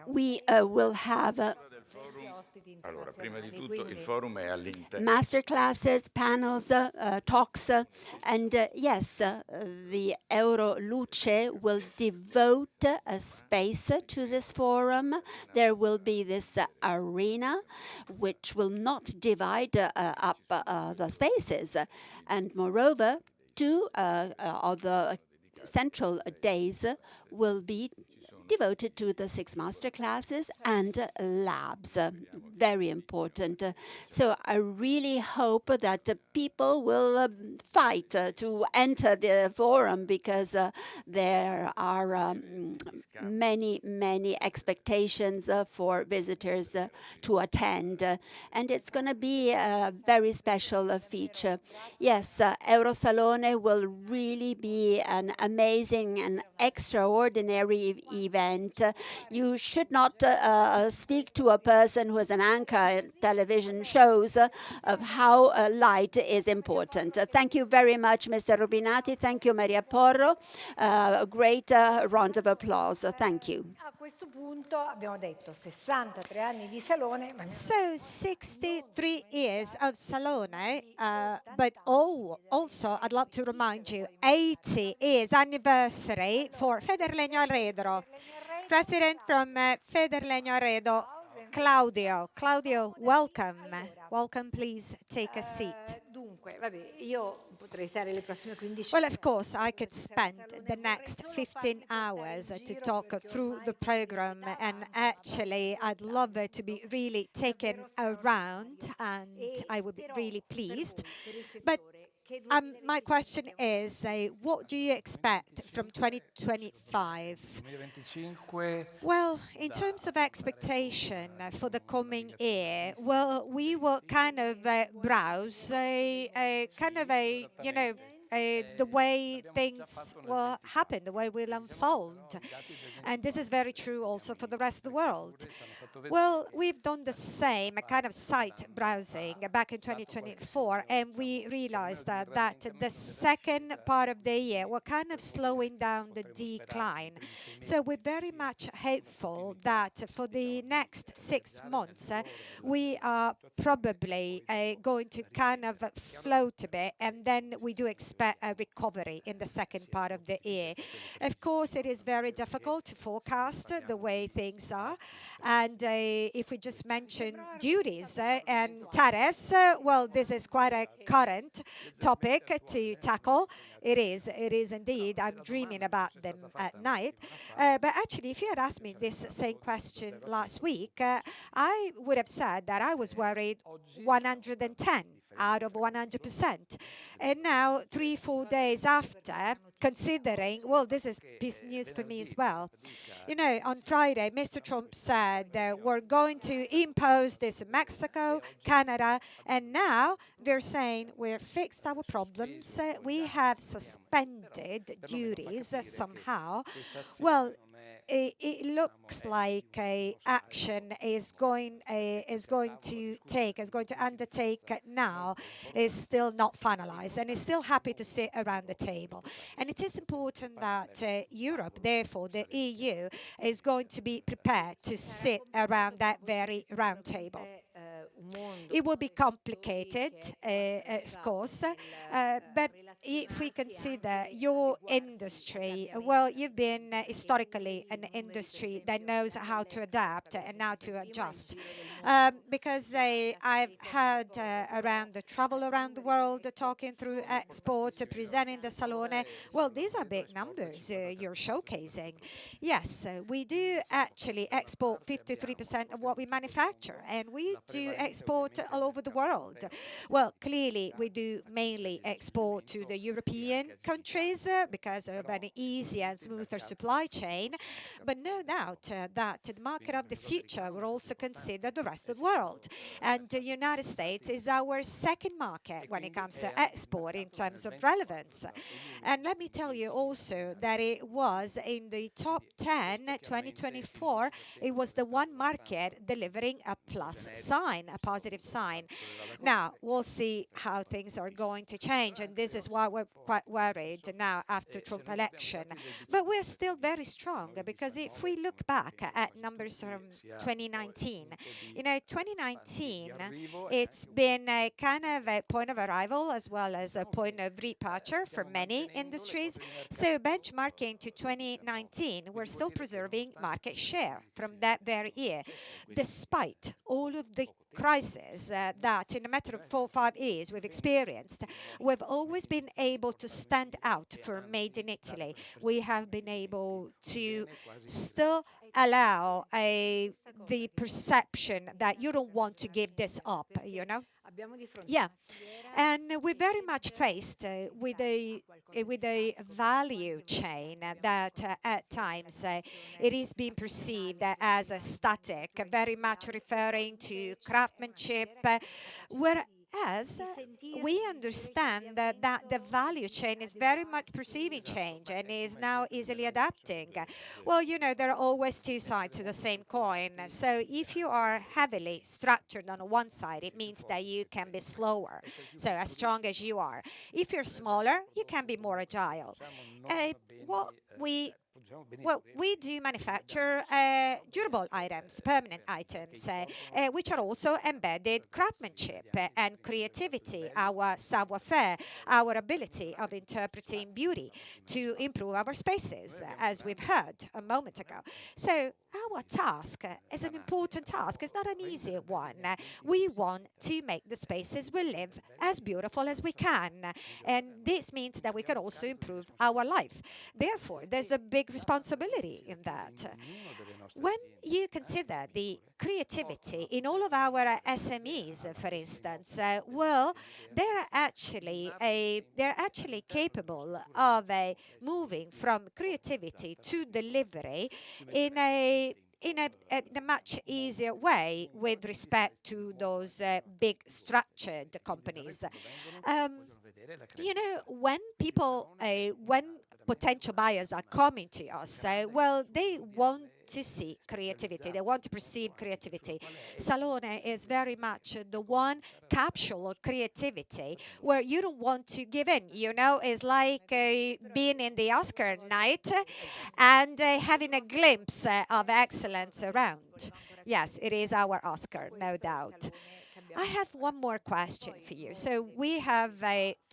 We will have master classes, panels, talks, and yes, the Euroluce will devote a space to this forum. There will be this arena, which will not divide up the spaces. And moreover, 2 of the central days will be devoted to the 6 master classes and labs. Very important. So I really hope that people will fight to enter the forum, because there are many, many expectations for visitors to attend. And it's going to be a very special feature. Yes, Eurosalone will really be an amazing and extraordinary event. event. You should not speak to a person who is an anchor at television shows of how light is important. Thank you very much, Mr. Rubinati. Thank you, Maria Porro. A great round of applause. Thank you. A questo punto abbiamo detto 63 anni di Salone. So 63 years of Salone, but also I'd like to remind you, 80 years anniversary for Federlegno Arredo. President from Federlegno Arredo, Claudio. Claudio, welcome. Welcome, please take a seat. Dunque, vabbè, io potrei stare le prossime 15 Well, of course, I could spend the next 15 hours to talk through the program, and actually, I'd love it to be really taken around, and I would be really pleased. But my question is, what do you expect from 2025? Well, in terms of expectation for the coming year, well, we will kind of browse the way things will happen, the way will unfold. And this is very true also for the rest of the world. Well, we've done the same kind of site browsing back in 2024, and we realized that the second part of the year we're kind of slowing down the decline. So we're very much hopeful that for the next 6 months, we are probably going to kind of float a bit, and then we do expect a recovery in the second part of the year. Of course, it is very difficult to forecast the way things are. And if we just mention duties and tariffs, well, this is quite a current topic to tackle. It is indeed. I'm dreaming about them at night. But actually, if you had asked me this same question last week, I would have said that I was worried 110 out of 100%. And now, 3-4 days after, considering, well, this is piece news for me as well. You know, on Friday, Mr. Trump said we're going to impose this in Mexico, Canada, and now they're saying we've fixed our problems. We have suspended duties somehow. Well, it looks like action is going to undertake now is still not finalized, and is still happy to sit around the table. And it is important that Europe, therefore the EU, is going to be prepared to sit around that very round table. It will be complicated, of course, but if we consider your industry, well, you've been historically an industry that knows how to adapt and how to adjust. Because I've had around the travel around the world, talking through export, presenting the Salone. Well, these are big numbers you're showcasing. Yes, we do actually export 53% of what we manufacture, and we do export all over the world. Well, clearly, we do mainly export to the European countries because of an easier and smoother supply chain. But no doubt that the market of the future will also consider the rest of the world. And the United States is our second market when it comes to export in terms of relevance. And let me tell you also that it was in the top 10, 2024, it was the one market delivering a plus sign, a positive sign. Now, we'll see how things are going to change, and this is why we're quite worried now after Trump election. But we're still very strong, because if we look back at numbers from 2019, you know, 2019, it's been a kind of a point of arrival as well as a point of departure for many industries. So benchmarking to 2019, we're still preserving market share from that very year, despite all of the crisis that in a matter of 4 or 5 years we've experienced. We've always been able to stand out for Made in Italy. We have been able to still allow the perception that you don't want to give this up, you know? Yeah, and we're very much faced with a value chain that at times it is being perceived as a static, very much referring to craftsmanship, where as we understand that the value chain is very much perceiving change and is now easily adapting. Well, you know, there are always two sides to the same coin. So if you are heavily structured on one side, it means that you can be slower, so as strong as you are. If you're smaller, you can be more agile. What we do manufacture durable items, permanent items, which are also embedded craftsmanship and creativity, our savoir-faire, our ability of interpreting beauty to improve our spaces, as we've heard a moment ago. So our task is an important task. It's not an easy one. We want to make the spaces we live as beautiful as we can. And this means that we can also improve our life. Therefore, there's a big responsibility in that. When you consider the creativity in all of our SMEs, for instance, well, they're actually capable of moving from creativity to delivery in a much easier way with respect to those big structured companies. You know, when potential buyers are coming to us, well, they want to see creativity. They want to perceive creativity. Salone is very much the one capsule of creativity where you don't want to give in. You know, it's like being in the Oscar night and having a glimpse of excellence around. Yes, it is our Oscar, no doubt. I have one more question for you. So we have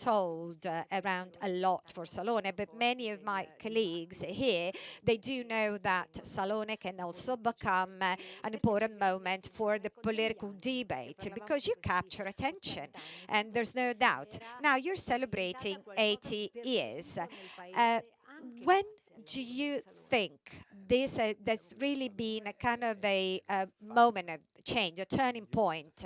told around a lot for Salone, but many of my colleagues here, they do know that Salone can also become an important moment for the political debate because you capture attention, and there's no doubt. Now you're celebrating 80 years. When do you think this there's really been a kind of a moment of change, a turning point?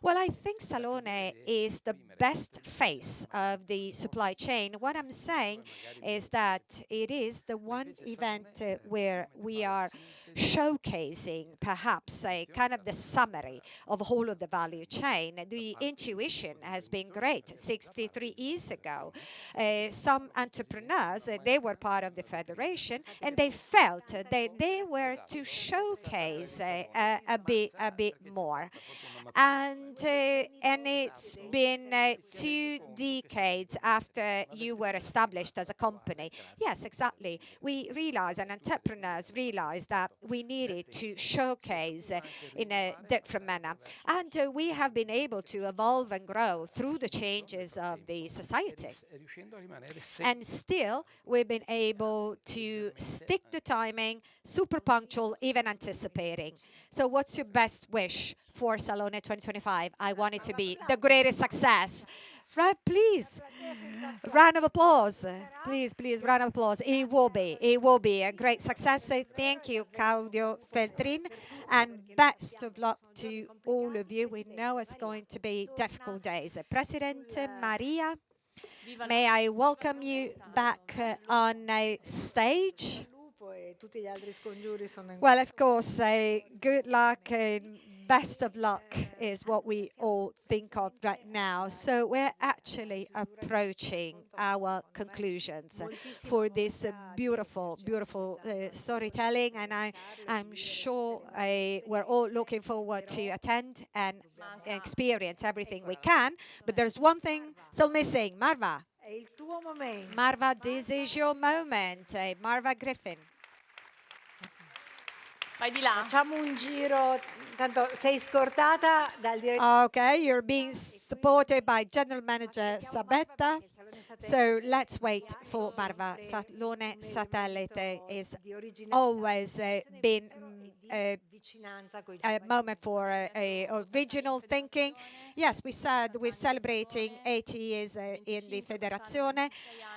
Well, I think Salone is the best face of the supply chain. What I'm saying is that it is the one event where we are showcasing perhaps a kind of the summary of whole of the value chain. The intuition has been great. 63 years ago, some entrepreneurs, they were part of the federation, and they felt that they were to showcase a bit more. And it's been 2 decades after you were established as a company. Yes, exactly. We realized, and entrepreneurs realized, that we needed to showcase in a different manner. And we have been able to evolve and grow through the changes of the society. And still, we've been able to stick to timing, super punctual, even anticipating. So what's your best wish for Salone 2025? I want it to be the greatest success. Right, please. Round of applause. Please, round of applause. It will be a great success. So thank you, Claudio Feltrin, and best of luck to all of you. We know it's going to be difficult days. President Maria, may I welcome you back on stage? Well, of course, good luck and best of luck is what we all think of right now. So we're actually approaching our conclusions for this beautiful storytelling, and I'm sure we're all looking forward to attend and experience everything we can. But there's one thing still missing. Marva. Marva, this is your moment. Marva Griffin. Vai di là. Facciamo un giro, tanto sei scordata dal direttore. Okay, you're being supported by General Manager Sabetta. So let's wait for Marva. SaloneSatellite is always been a moment for original thinking. Yes, we said we're celebrating 80 years in the Federazione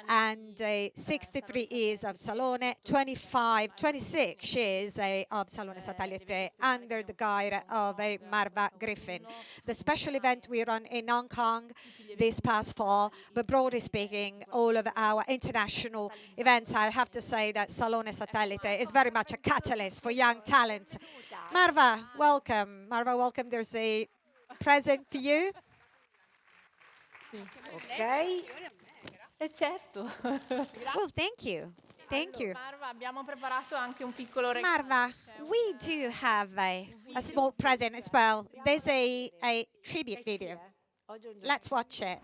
and 63 years of Salone, 26 years of SaloneSatellite under the guide of Marva Griffin. The special event we run in Hong Kong this past fall, but broadly speaking, all of our international events, I have to say that SaloneSatellite is very much a catalyst for young talent. Marva, welcome. Marva, welcome. There's a present for you. Ok. certo. Well, thank you. Thank you. Marva, abbiamo preparato anche un piccolo regalo. Marva, we do have a small present as well. There's a tribute video. Let's watch it.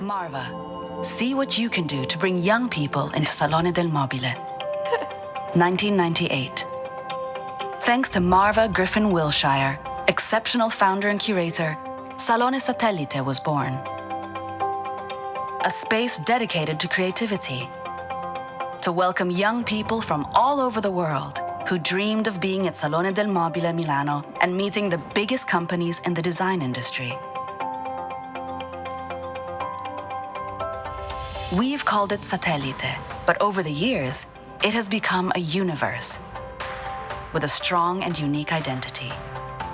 Marva, see what you can do to bring young people into Salone del Mobile. 1998. Thanks to Marva Griffin Wilshire, exceptional founder and curator, SaloneSatellite was born. A space dedicated to creativity, to welcome young people from all over the world who dreamed of being at Salone del Mobile.Milano and meeting the biggest companies in the design industry. We've called it Satellite, but over the years, it has become a universe with a strong and unique identity.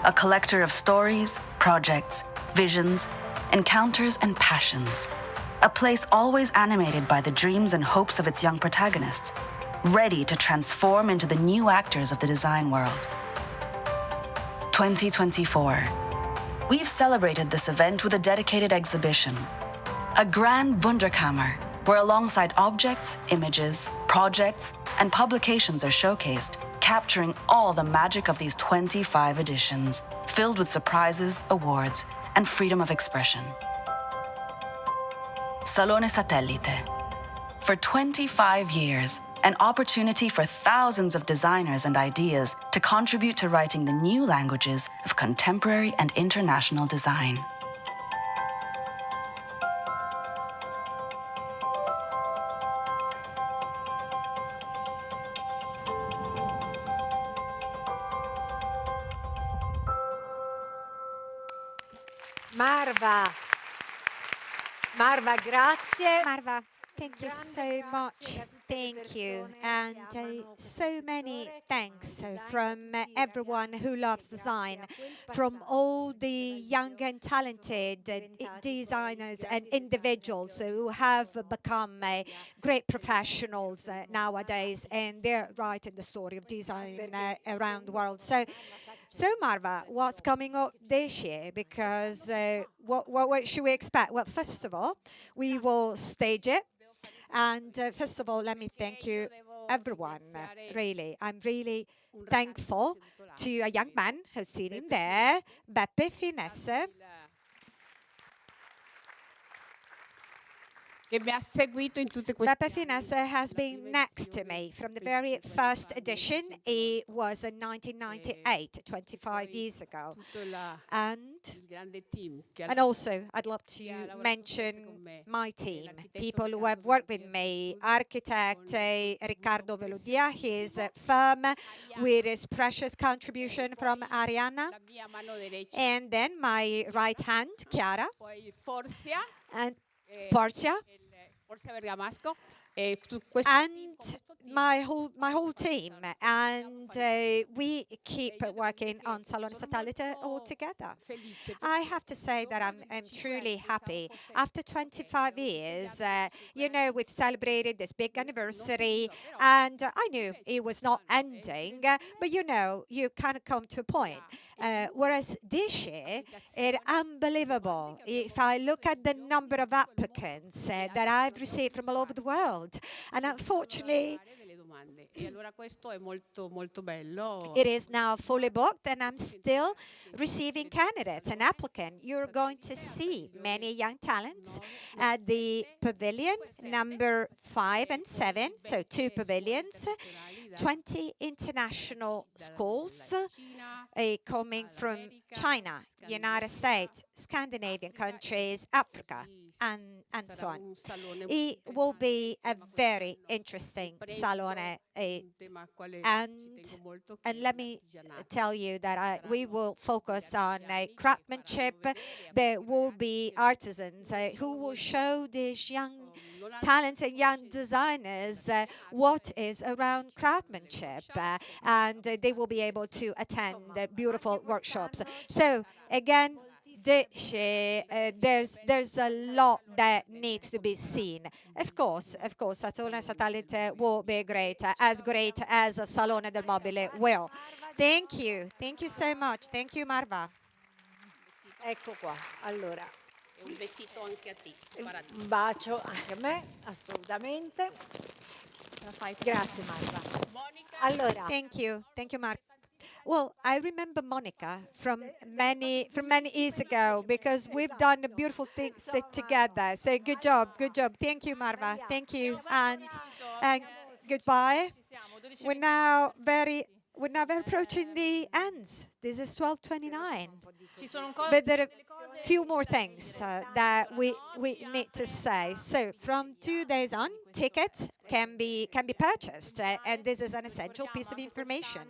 A collector of stories, projects, visions, encounters, and passions. A place always animated by the dreams and hopes of its young protagonists, ready to transform into the new actors of the design world. 2024. We've celebrated this event with a dedicated exhibition, a grand Wunderkammer, where alongside objects, images, projects, and publications are showcased, capturing all the magic of these 25 editions, filled with surprises, awards, and freedom of expression. SaloneSatellite. For 25 years, an opportunity for thousands of designers and ideas to contribute to writing the new languages of contemporary and international design. Marva, grazie. Marva, thank you so much. Thank you. And so many thanks from everyone who loves design, from all the young and talented designers and individuals who have become great professionals nowadays, and they're writing the story of design around the world. So Marva, what's coming up this year? Because what should we expect? Well, first of all, we will stage it. And first of all, let me thank you, everyone, really. I'm really thankful to a young man who's sitting there, Beppe Finesse. Beppe Finesse has been next to me from the very first edition. It was in 1998, 25 years ago. And also, I'd love to mention my team, people who have worked with me, architect Riccardo Veludia, his firm with his precious contribution from Arianna, and then my right hand, Chiara, and Portia, and my whole team, and we keep working on SaloneSatellite all together. I have to say that I'm truly happy. After 25 years, we've celebrated this big anniversary, and I knew it was not ending, but you kind of come to a point. Whereas this year, it's unbelievable. If I look at the number of applicants that I've received from all over the world, and unfortunately, it is now fully booked, and I'm still receiving candidates and applicants. You're going to see many young talents at the pavilion number 5 and 7, so 2 pavilions, 20 international schools coming from China, United States, Scandinavian countries, Africa, and so on. It will be a very interesting Salone, and let me tell you that we will focus on craftsmanship. There will be artisans who will show these young talents and young designers what is around craftsmanship, and they will be able to attend beautiful workshops. So again, there's a lot that needs to be seen. Of course, SaloneSatellite will be great as Salone del Mobile will. Thank you so much. Thank you, Marva. Ecco qua, allora. Un bacio anche a me, assolutamente. Grazie Marta. Allora, Thank you, Mark. Well, I remember Monica from many years ago because we've done beautiful things together. So good job, good job. Thank you, Marva. Thank you, and goodbye. We're now very approaching the end. This is 12:29. But there are a few more things that we need to say. So from 2 days on, tickets can be purchased, and this is an essential piece of information.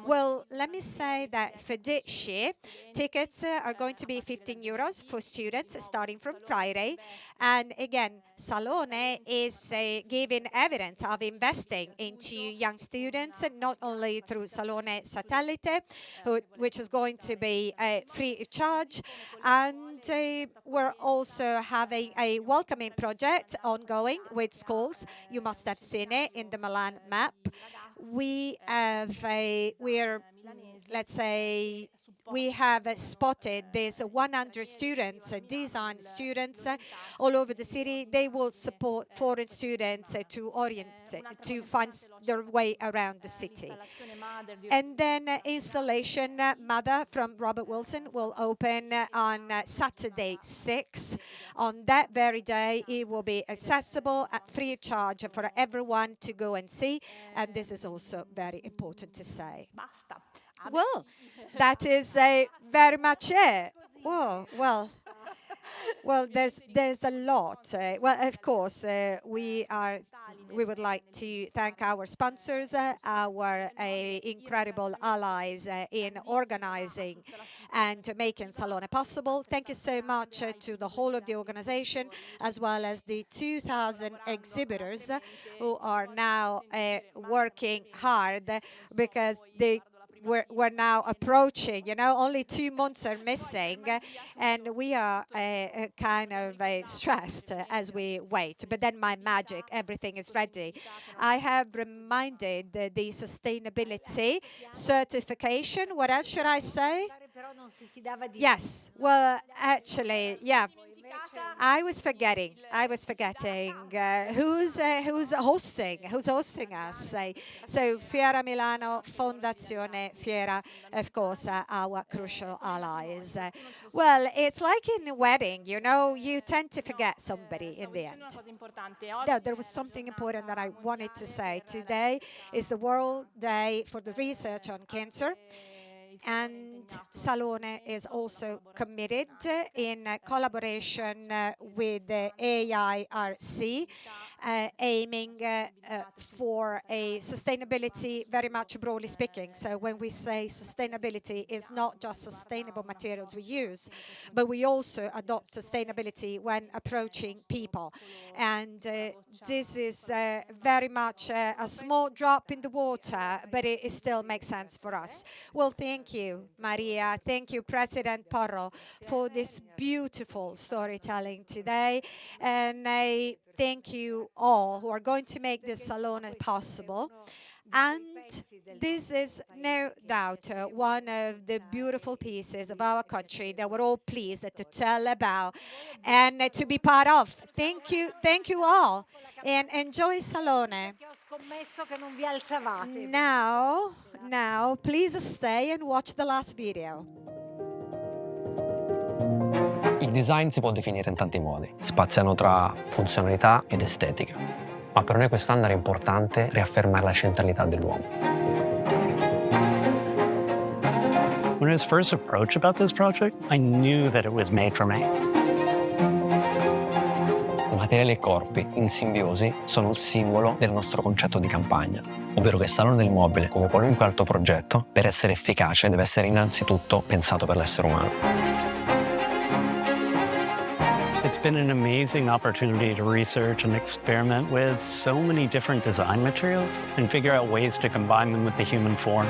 Well, let me say that for this year, tickets are going to be 15 euros for students starting from Friday. And again, Salone is giving evidence of investing into young students, not only through SaloneSatellite, which is going to be free of charge. And we're also having a welcoming project ongoing with schools. You must have seen it in the Milan map. We have we have spotted these 100 students, design students all over the city. They will support foreign students to find their way around the city. And then installation Mother from Robert Wilson will open on Saturday 6. On that very day, it will be accessible at free of charge for everyone to go and see. And this is also very important to say. Well, that is very much it. Well, there's a lot. Well, of course, we would like to thank our sponsors, our incredible allies in organizing and making Salone possible. Thank you so much to the whole of the organization, as well as the 2,000 exhibitors who are now working hard because we're now approaching, only 2 months are missing, and we are kind of stressed as we wait. But then my magic, everything is ready. I have reminded the sustainability certification. What else should I say? Yes, well, actually, yeah. I was forgetting who's hosting us. So Fiera Milano, Fondazione Fiera, of course, our crucial allies. Well, it's like in a wedding, you tend to forget somebody in the end. No, there was something important that I wanted to say. Today is the World Day for the Research on Cancer. And Salone is also committed in collaboration with the AIRC, aiming for a sustainability very much broadly speaking. So when we say sustainability, it's not just sustainable materials we use, but we also adopt sustainability when approaching people. And this is very much a small drop in the water, but it still makes sense for us. Well, thank you, Maria. Thank you, President Porro, for this beautiful storytelling today. And I thank you all who are going to make this Salone possible. And this is no doubt one of the beautiful pieces of our country that we're all pleased to tell about and to be part of. Thank you all, and enjoy Salone. Now, please stay and watch the last video. Il design si può definire in tanti modi, spaziano tra funzionalità ed estetica. Ma per noi quest'anno era importante riaffermare la centralità dell'uomo. When I was first approached about this project, I knew that it was made for me. Materiali e corpi, in simbiosi, sono il simbolo del nostro concetto di campagna, ovvero che Salone del Mobile, come qualunque altro progetto, per essere efficace deve essere innanzitutto pensato per l'essere umano. It's been an amazing opportunity to research and experiment with so many different design materials and figure out ways to combine them with the human form.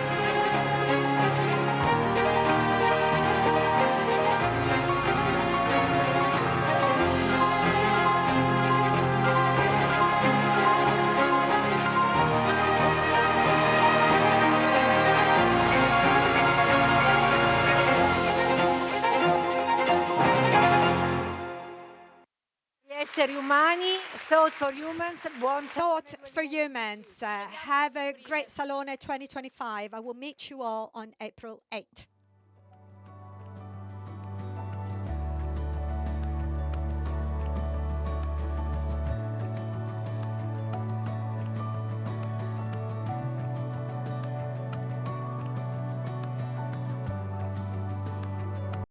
esseri umani, thought for humans, buon Thought for humans. Have a great Salone 2025. I will meet you all on April 8th.